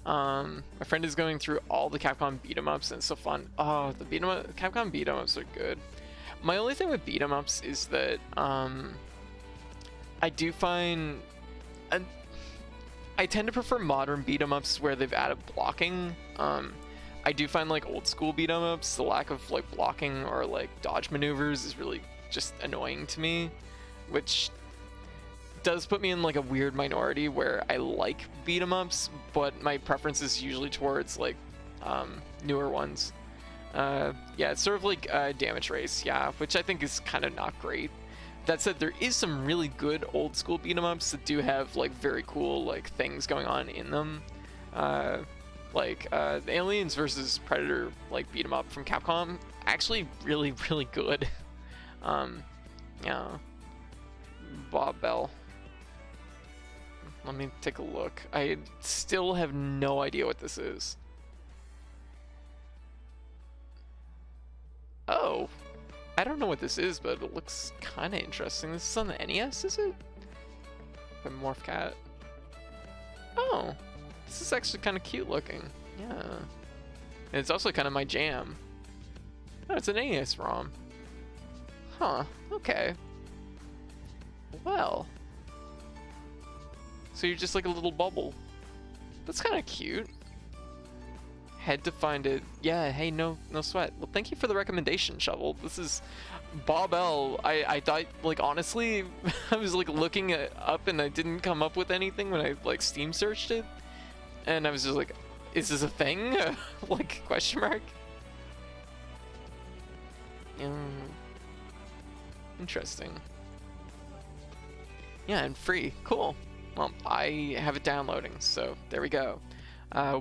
my friend is going through all the Capcom beat 'em ups, and it's so fun. Oh, the Capcom beat 'em ups are good. My only thing with beat 'em ups is that I do find I tend to prefer modern beat 'em ups where they've added blocking. I do find like old school beat 'em ups, the lack of like blocking or like dodge maneuvers is really just annoying to me, which does put me in like a weird minority where I like beat 'em ups, but my preference is usually towards like newer ones. Yeah, it's sort of like Damage Race, yeah, which I think is kind of not great. That said, there is some really good old school beat 'em ups that do have like very cool like things going on in them. Like the Aliens versus Predator like beat 'em up from Capcom, actually really good. Yeah. Bob Bell. Let me take a look. I still have no idea what this is. Oh, I don't know what this is, but it looks kind of interesting. This is on the NES, is it? By Morph Cat. Oh, this is actually kind of cute looking. Yeah. And it's also kind of my jam. Oh, it's an NES ROM. Huh, okay. Well. So you're just like a little bubble. That's kind of cute. Had to find it. Yeah, hey, no sweat. Well, thank you for the recommendation, Shovel. This is Bob L. I thought, like, honestly, I was like looking it up and I didn't come up with anything when I like Steam searched it. And I was just like, is this a thing? Like, question mark? Interesting. Yeah, and free. Cool. Well, I have it downloading, so there we go.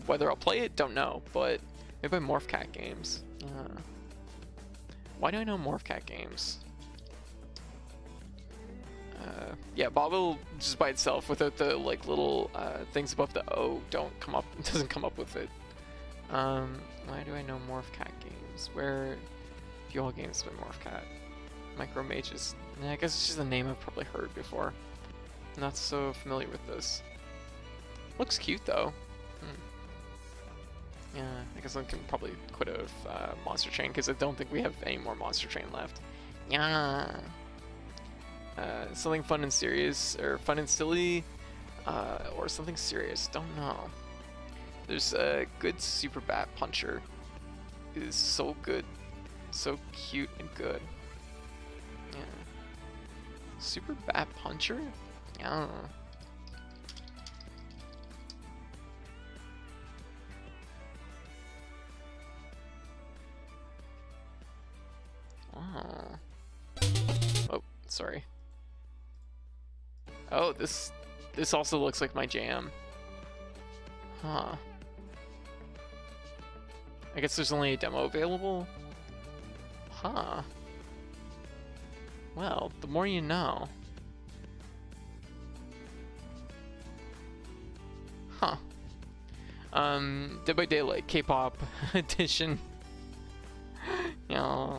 Whether I'll play it, don't know, but maybe by Morph Cat Games. Why do I know Morph Cat Games? Yeah, Bobble just by itself without the like little things above the O doesn't come up with it. Why do I know Morph Cat Games? Where Fuel Games by Morph Cat? Micro Mages. I guess it's just a name I've probably heard before. Not so familiar with this. Looks cute though. Yeah, I guess I can probably quit out of Monster Train because I don't think we have any more Monster Train left. Yeah. Something fun and serious, or fun and silly, or something serious. Don't know. There's a good Super Bat Puncher. It is so good, so cute and good. Yeah. Super Bat Puncher? Yeah. Oh, sorry. Oh, this also looks like my jam. Huh. I guess there's only a demo available? Huh. Well, the more you know. Huh. Dead by Daylight K-pop edition. Yeah.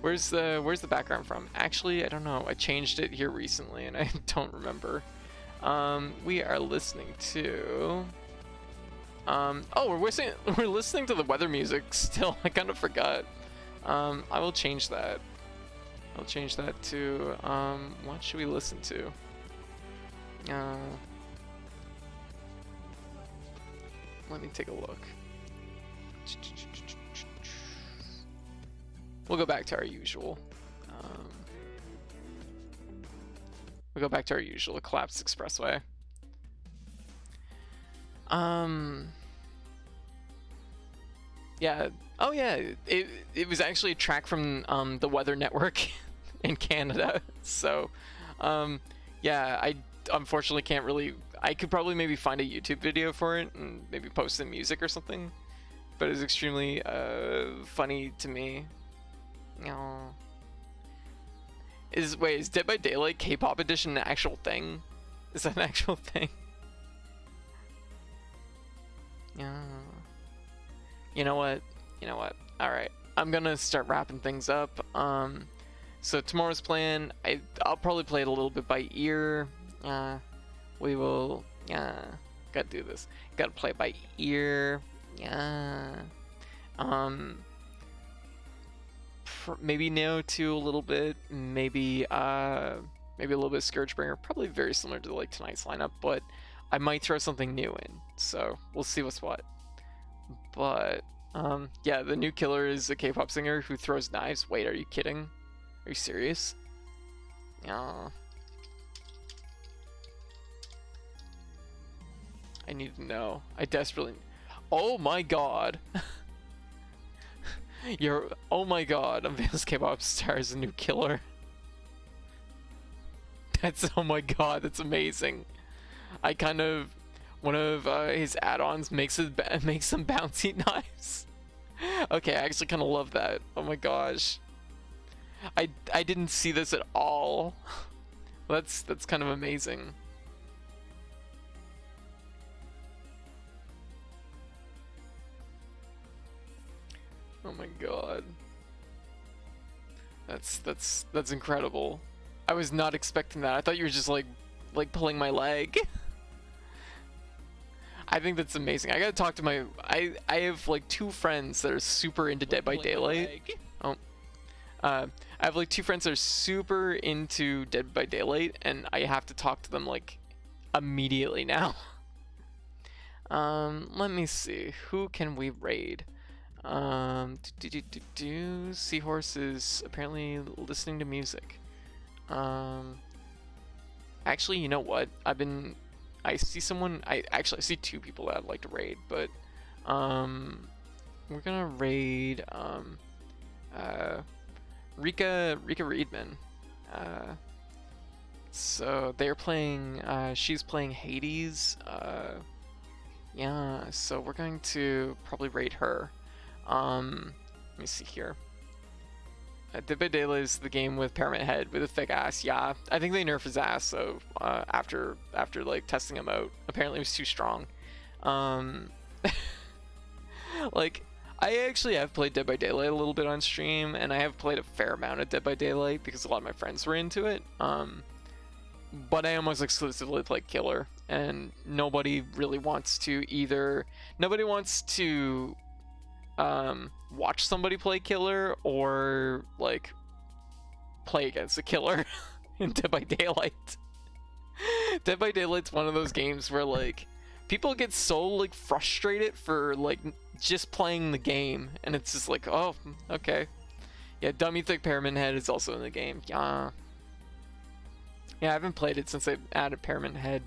Where's the background from? Actually, I don't know. I changed it here recently and I don't remember. We are listening to oh, we're listening to the weather music still. I kind of forgot. I will change that. I'll change that to what should we listen to? Let me take a look. We'll go back to our usual. We'll go back to our usual Collapsed Expressway. Yeah. Oh yeah. It was actually a track from the Weather Network in Canada. So, yeah. I unfortunately can't really. I could probably maybe find a YouTube video for it and maybe post some music or something. But it's extremely funny to me. Oh. Is Dead by Daylight K-pop edition an actual thing? Is that an actual thing? Yeah. You know what? Alright. I'm gonna start wrapping things up. So tomorrow's plan, I'll probably play it a little bit by ear. We will gotta do this. Gotta play it by ear. Yeah. Maybe Neo 2 a little bit, maybe a little bit of Scourgebringer, probably very similar to like tonight's lineup, but I might throw something new in, so we'll see what's what. But yeah, the new killer is a K-pop singer who throws knives. Wait, are you kidding? Are you serious? Yeah. I need to know. I desperately. Oh my god. Oh my god, Unveils K-pop stars a new killer. Oh my god, that's amazing. One of his add-ons makes some bouncy knives. Okay, I actually kind of love that. Oh my gosh. I didn't see this at all. That's kind of amazing. Oh my god. That's incredible. I was not expecting that. I thought you were just like pulling my leg. I think that's amazing. I gotta talk to my I have like 2 friends that are super into Dead by Daylight. Oh. I have like 2 friends that are super into Dead by Daylight and I have to talk to them like immediately now. Let me see. Who can we raid? Seahorse is apparently listening to music. Actually, you know what? I see someone. I see 2 people that I'd like to raid, but we're gonna raid Rika Reedman. So they're playing. She's playing Hades. Yeah. So we're going to probably raid her. Let me see here. Dead by Daylight is the game with Pyramid Head with a thick ass. Yeah, I think they nerfed his ass. So after like testing him out, apparently he was too strong. Like I actually have played Dead by Daylight a little bit on stream, and I have played a fair amount of Dead by Daylight because a lot of my friends were into it. But I almost exclusively play Killer, and nobody really wants to either. Nobody wants to watch somebody play Killer or like play against a killer in Dead by Daylight. Dead by Daylight's one of those games where like people get so like frustrated for like just playing the game, and it's just like, oh, okay. Yeah, Dummy Thick Pyramid Head is also in the game. Yeah, I haven't played it since I added Pyramid Head.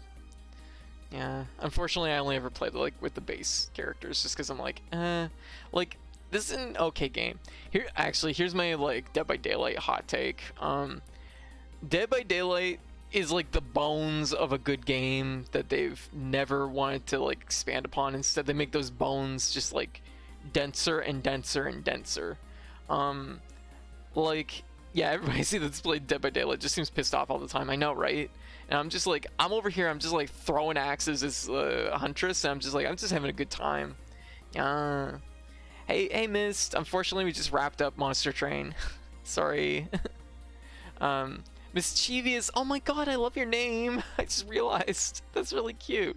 Yeah, unfortunately I only ever played like with the base characters just because I'm like, like this is an okay game. Here's my like Dead by Daylight hot take. Dead by Daylight is like the bones of a good game that they've never wanted to like expand upon. Instead, they make those bones just like denser and denser and denser. Like Yeah, everybody I see that's played Dead by Daylight just seems pissed off all the time. I know, right? And I'm just like, I'm over here, I'm just like throwing axes as a huntress, and I'm just like, I'm just having a good time. Yeah. Hey, Mist. Unfortunately, we just wrapped up Monster Train. Sorry. Mischievous. Oh my god, I love your name. I just realized. That's really cute.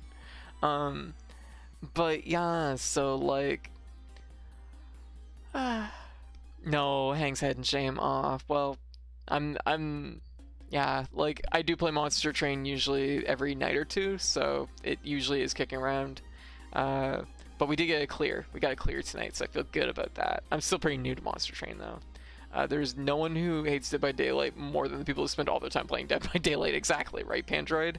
But yeah, so like, no, Hang's Head and Shame off. Well, yeah, like I do play Monster Train usually every night or two, so it usually is kicking around. But we did get a clear. We got a clear tonight, so I feel good about that. I'm still pretty new to Monster Train though. There's no one who hates Dead by Daylight more than the people who spend all their time playing Dead by Daylight. Exactly, right, Pandroid?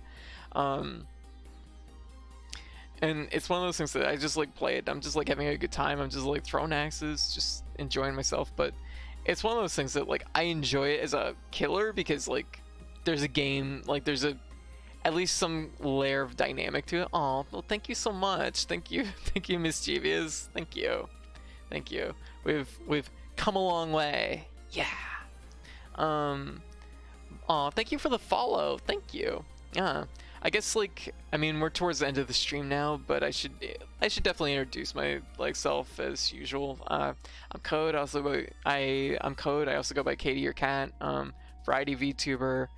And it's one of those things that I just like play it. I'm just like having a good time. I'm just like throwing axes, just enjoying myself. But it's one of those things that like I enjoy it as a killer because like there's a game, like there's at least some layer of dynamic to it. Oh, well, thank you so much. Thank you, thank you, Mischievous. Thank you, thank you. We've come a long way. Yeah. Oh, thank you for the follow. Thank you. Yeah. I guess like I mean we're towards the end of the stream now, but I should definitely introduce my like self as usual. I'm Code. I'm Code. I also go by Katie or Cat. Variety VTuber.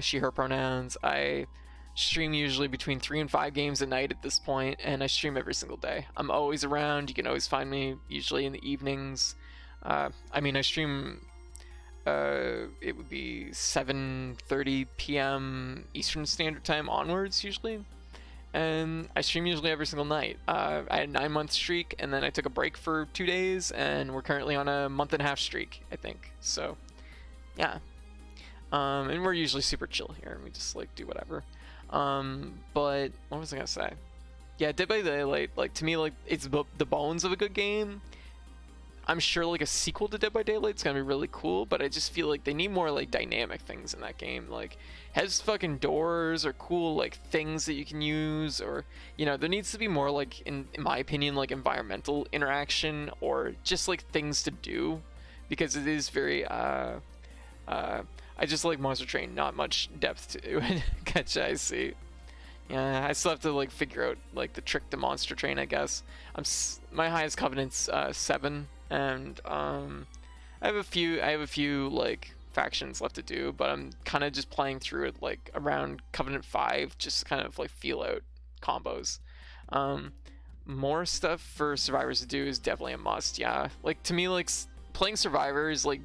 She/her pronouns. I stream usually between 3 and 5 games a night at this point, and I stream every single day. I'm always around. You can always find me usually in the evenings. I mean I stream. It would be 7:30 p.m. Eastern Standard Time onwards usually, and I stream usually every single night. I had a 9-month streak, and then I took a break for 2 days, and we're currently on a 1.5-month streak, I think. So, yeah. And we're usually super chill here, and we just like do whatever. But what was I gonna say? Yeah, Dead by Daylight, like to me, like it's the bones of a good game. I'm sure like a sequel to Dead by Daylight is gonna be really cool, but I just feel like they need more like dynamic things in that game. Like has fucking doors or cool like things that you can use, or you know there needs to be more like in my opinion like environmental interaction or just like things to do, because it is very I just like Monster Train, not much depth to it. Gotcha, I see. Yeah, I still have to like figure out like the trick to Monster Train, I guess. My highest covenant's 7. And I have a few like factions left to do, but I'm kind of just playing through it like around Covenant 5, just kind of like feel out combos. More stuff for survivors to do is definitely a must. Yeah, like to me, like playing survivor is like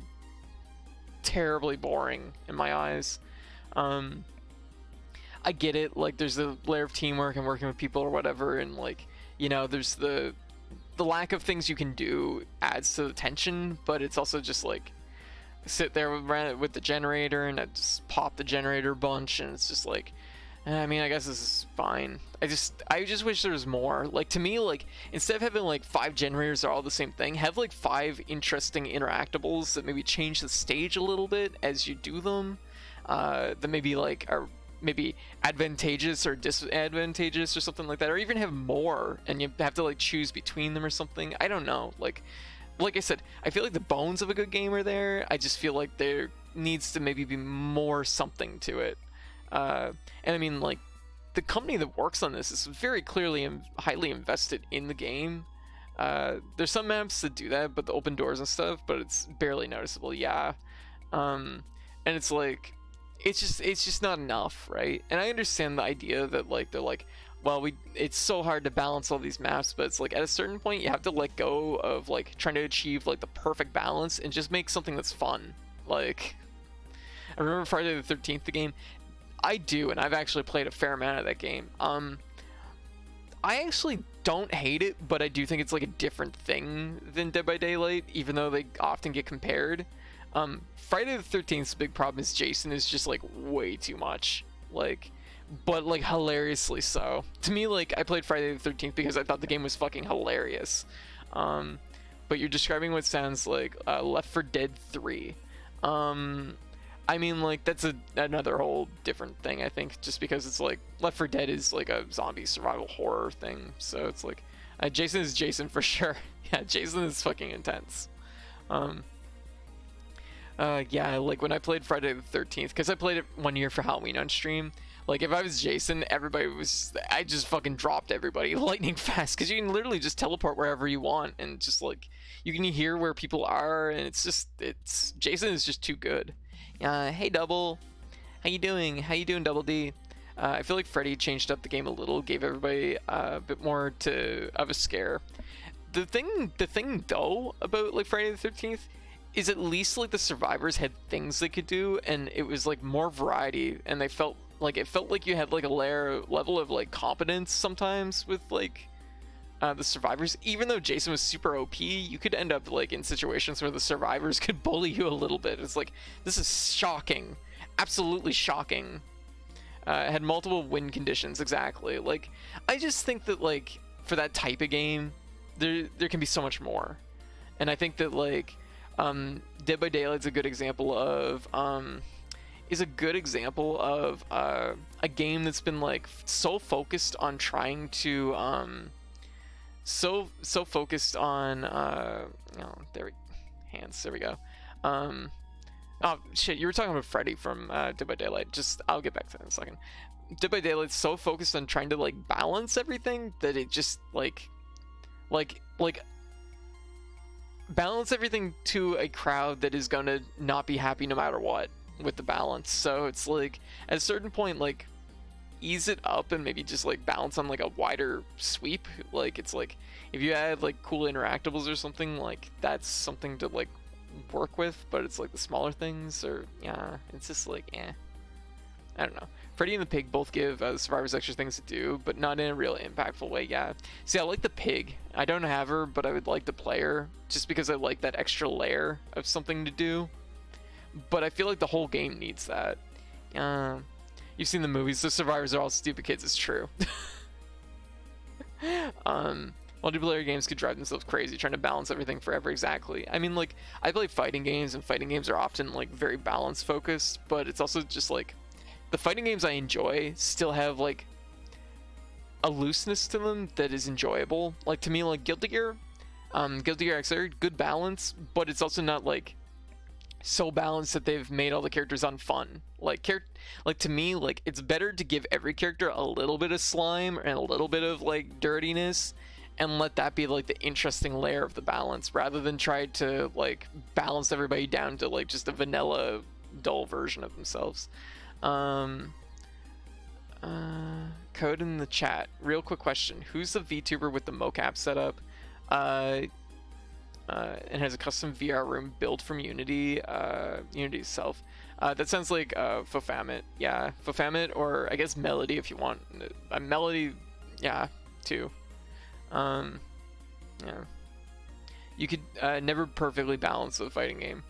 terribly boring in my eyes. I get it, like there's a layer of teamwork and working with people or whatever, and like you know there's the lack of things you can do adds to the tension, but it's also just like sit there with the generator and I just pop the generator a bunch, and it's just like I mean I guess this is fine. I just wish there was more. Like to me, like instead of having like 5 generators that are all the same thing, have like 5 interesting interactables that maybe change the stage a little bit as you do them, that maybe like are maybe advantageous or disadvantageous or something like that, or even have more and you have to like choose between them or something. I don't know, like I said, I feel like the bones of a good game are there. I just feel like there needs to maybe be more something to it. And I mean like the company that works on this is very clearly and highly invested in the game. There's some maps that do that, but the open doors and stuff, but it's barely noticeable. Yeah. And it's like it's just not enough, right? And I understand the idea that like they're like, well, it's so hard to balance all these maps, but it's like at a certain point you have to let go of like trying to achieve like the perfect balance and just make something that's fun. Like I remember Friday the 13th, the game. I do, and I've actually played a fair amount of that game. I actually don't hate it, but I do think it's like a different thing than Dead by Daylight, even though they often get compared. Friday the 13th's big problem is Jason is just like way too much, like, but like hilariously so. To me, like I played Friday the 13th because I thought the game was fucking hilarious. But you're describing what sounds like Left 4 Dead 3. I mean, like that's another whole different thing. I think just because it's like Left 4 Dead is like a zombie survival horror thing, so it's like Jason is Jason for sure. Yeah, Jason is fucking intense. Yeah, like when I played Friday the 13th, because I played it 1 year for Halloween on stream. Like if I was Jason, I just fucking dropped everybody lightning fast, because you can literally just teleport wherever you want, and just like you can hear where people are, and it's Jason is just too good. Hey Double, how you doing, Double D? I feel like Freddy changed up the game a little, gave everybody a bit more of a scare. The thing though about like Friday the 13th is at least like the survivors had things they could do, and it was like more variety, and it felt like you had like a level of like competence sometimes with like the survivors. Even though Jason was super OP, you could end up like in situations where the survivors could bully you a little bit. It's like, this is shocking, absolutely shocking. It had multiple win conditions, exactly. Like, I just think that like for that type of game, there can be so much more, and I think that like Dead by Daylight's a good example of a game that's been like so focused on trying to so focused on there we go. Oh shit, you were talking about Freddy from Dead by Daylight. I'll get back to that in a second. Dead by Daylight's so focused on trying to like balance everything that it just like balance everything to a crowd that is gonna not be happy no matter what with the balance. So it's like at a certain point, like ease it up and maybe just like balance on like a wider sweep. Like it's like if you add like cool interactables or something, like that's something to like work with. But it's like the smaller things, or it's just like I don't know. Freddy and the pig both give survivors extra things to do, but not in a real impactful way. Yeah. See, I like the pig. I don't have her, but I would like to play her just because I like that extra layer of something to do. But I feel like the whole game needs that. You've seen the movies. The survivors are all stupid kids. It's true. Multiplayer games could drive themselves crazy trying to balance everything forever. Exactly. I mean, like, I play fighting games, and fighting games are often like very balance focused, but it's also just like the fighting games I enjoy still have like a looseness to them that is enjoyable. Like to me, like Guilty Gear Xrd, good balance, but it's also not like so balanced that they've made all the characters unfun. Like to me, like it's better to give every character a little bit of slime and a little bit of like dirtiness, and let that be like the interesting layer of the balance, rather than try to like balance everybody down to like just a vanilla dull version of themselves. Code in the chat. Real quick question: who's the VTuber with the mocap setup? And has a custom VR room built from Unity. Unity itself. That sounds like Fofamit. Yeah, Fofamit, or I guess Melody if you want. Melody, yeah, too. Yeah. You could never perfectly balance a fighting game.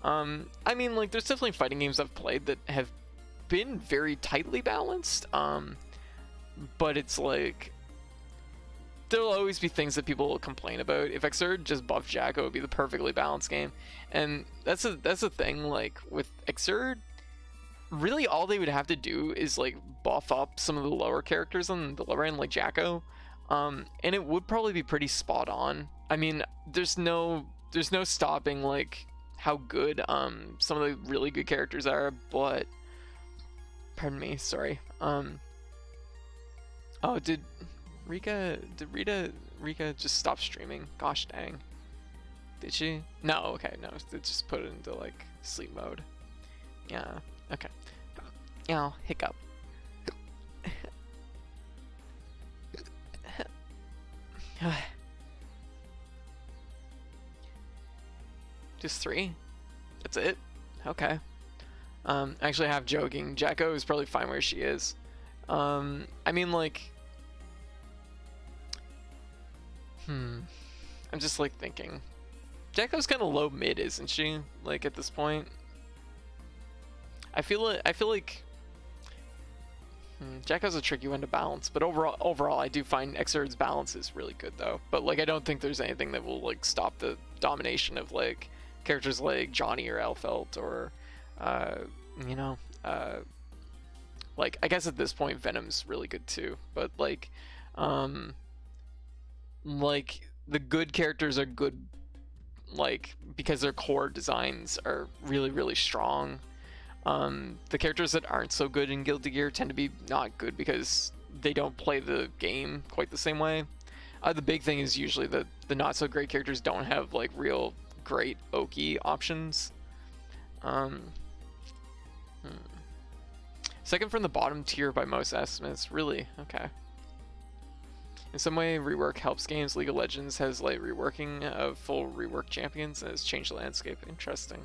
I mean, like, there's definitely fighting games I've played that have been very tightly balanced, but it's like there'll always be things that people will complain about. If Xrd just buffed Jacko, it would be the perfectly balanced game, and that's a thing. Like with Xrd, really all they would have to do is like buff up some of the lower characters on the lower end, like Jacko, and it would probably be pretty spot on. I mean, there's no stopping like how good some of the really good characters are, but pardon me, sorry. Oh, did Rika just stop streaming? Gosh dang. Did she? No, okay, no, it just put it into like sleep mode. Yeah, okay. Yeah, hiccup. Just 3? That's it? Okay. Actually, half joking. Jacko is probably fine where she is. I mean, like, I'm just like thinking. Jacko's kind of low mid, isn't she? Like at this point, I feel like Jacko's a tricky one to balance. But overall, I do find Xrd's balance is really good though. But like, I don't think there's anything that will like stop the domination of like characters like Johnny or Alfelt or like I guess at this point Venom's really good too. But like the good characters are good like, because their core designs are really, really strong. The characters that aren't so good in Guilty Gear tend to be not good because they don't play the game quite the same way. The big thing is usually that the not so great characters don't have like real great Oki options. Second from the bottom tier by most estimates. Really? Okay. In some way, rework helps games. League of Legends has light reworking of full rework champions and has changed the landscape. Interesting.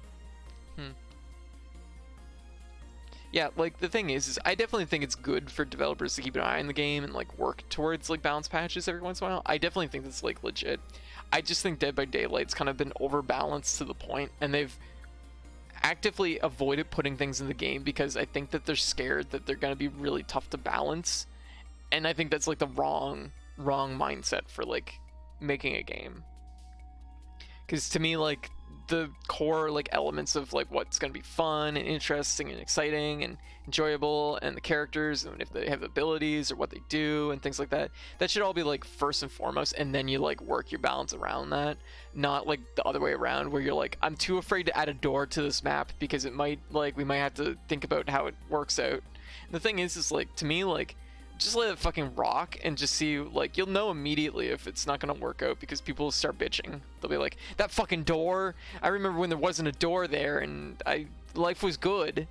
Yeah, like, the thing is I definitely think it's good for developers to keep an eye on the game and, like, work towards, like, balance patches every once in a while. I definitely think that's, like, legit. I just think Dead by Daylight's kind of been overbalanced to the point, and they've actively avoided putting things in the game because I think that they're scared that they're going to be really tough to balance. And I think that's, like, the wrong mindset for, like, making a game. Because to me, like, the core, like, elements of, like, what's going to be fun and interesting and exciting and enjoyable, and the characters and if they have abilities or what they do and things like that, that should all be, like, first and foremost, and then you, like, work your balance around that. Not, like, the other way around where you're like, I'm too afraid to add a door to this map because it might, like, we might have to think about how it works out. And the thing is like, to me, like, just let it fucking rock and just see, like, you'll know immediately if it's not gonna work out because people will start bitching. They'll be like, that fucking door, I remember when there wasn't a door there and life was good,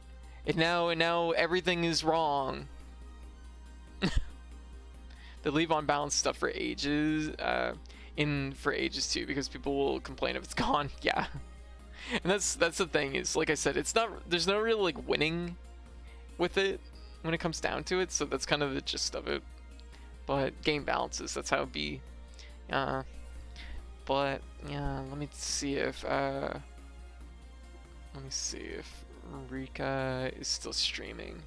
and now everything is wrong. They leave unbalanced stuff for ages, for ages too, because people will complain if it's gone. Yeah. And that's the thing, is, like I said, it's not, there's no real, like, winning with it when it comes down to it, so that's kind of the gist of it. But game balances, that's how it be. But yeah, let me see if Rika is still streaming.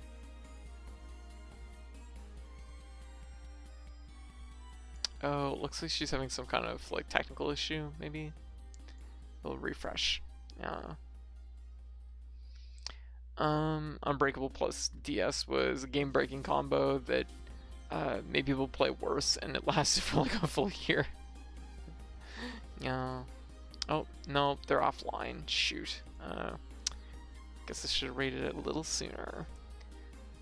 Oh, looks like she's having some kind of, like, technical issue, maybe. A little refresh. Yeah. Unbreakable plus DS was a game-breaking combo that made people play worse, and it lasted for like a full year. Yeah. Oh, no, they're offline. Shoot. Guess I should have rated it a little sooner.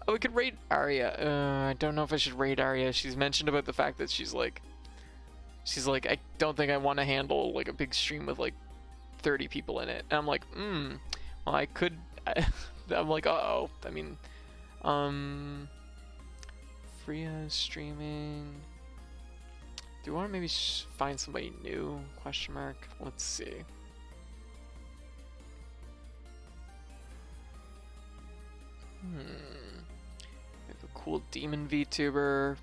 Oh, we could rate Arya. I don't know if I should rate Arya. She's mentioned about the fact that she's like, I don't think I want to handle, like, a big stream with, like, 30 people in it. And I'm like, well, I could... I'm like, uh-oh. I mean, Freya streaming. Do you want to maybe find somebody new? Question mark. Let's see. We have a cool demon VTuber.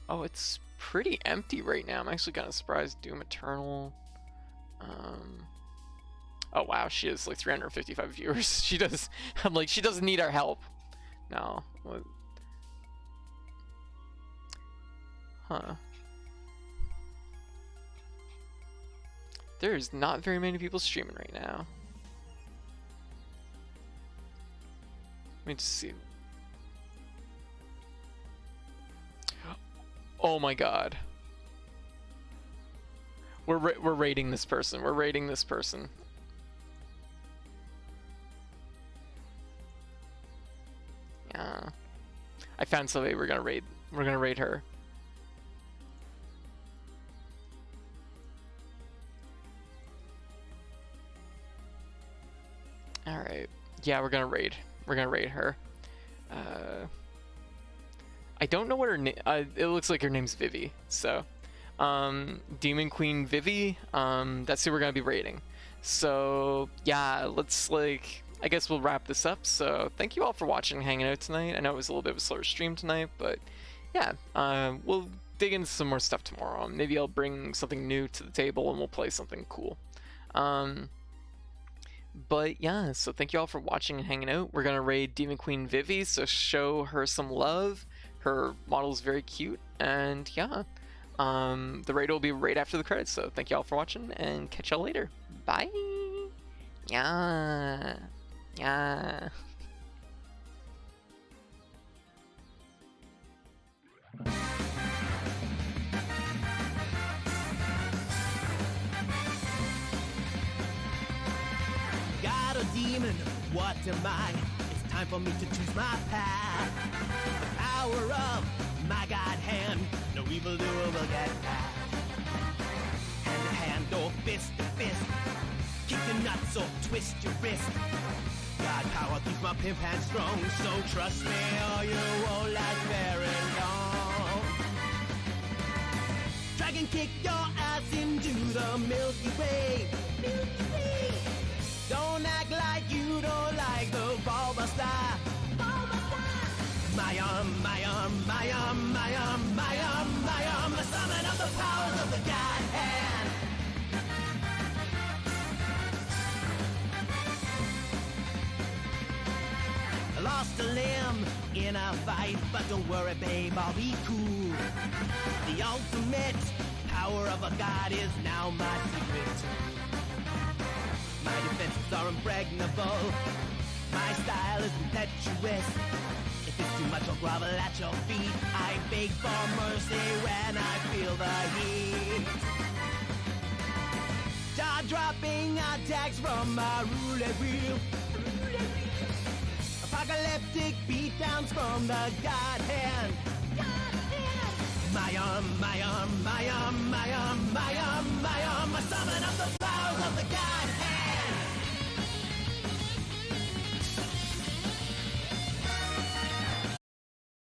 Oh, it's pretty empty right now. I'm actually kind of surprised. Doom Eternal. Oh wow, she has like 355 viewers. She does. I'm like, she doesn't need our help. No. What? Huh. There's not very many people streaming right now. Let me just see. Oh my god. We're rating this person. We're rating this person. Yeah. I found somebody we're gonna raid. We're gonna raid her. Alright. Yeah, we're gonna raid. We're gonna raid her. I don't know what her name... it looks like her name's Vivi, so... Demon Queen Vivi, that's who we're gonna be raiding. So, yeah, let's, like... I guess we'll wrap this up, so thank you all for watching and hanging out tonight. I know it was a little bit of a slower stream tonight, but yeah, we'll dig into some more stuff tomorrow. Maybe I'll bring something new to the table and we'll play something cool. But yeah, so thank you all for watching and hanging out. We're gonna raid Demon Queen Vivi, so show her some love. Her model's very cute, and yeah, the raid will be right after the credits. So thank you all for watching, and catch y'all later. Bye. Yeah. Yeah. What am I? It's time for me to choose my path. The power of my God hand, no evildoer will get past. Hand to hand or fist to fist, kick your nuts or twist your wrist. God power keeps my pimp hand strong, so trust me or you won't last very long. Dragon kick your ass into the Milky Way. Milky Way. Don't act like you don't like the Bulbasaur. Bulbasaur. My arm, my arm, my arm, my arm, my arm, my arm, the summon of the powers of the God hand. I lost a limb in a fight, but don't worry, babe, I'll be cool. The ultimate power of a god is now my secret tool. My defenses are impregnable. My style is impetuous. If it's too much, I'll grovel at your feet. I beg for mercy when I feel the heat. Jaw-dropping attacks from my roulette wheel. Apocalyptic beatdowns from the God hand. My arm, my arm, my arm, my arm, my arm.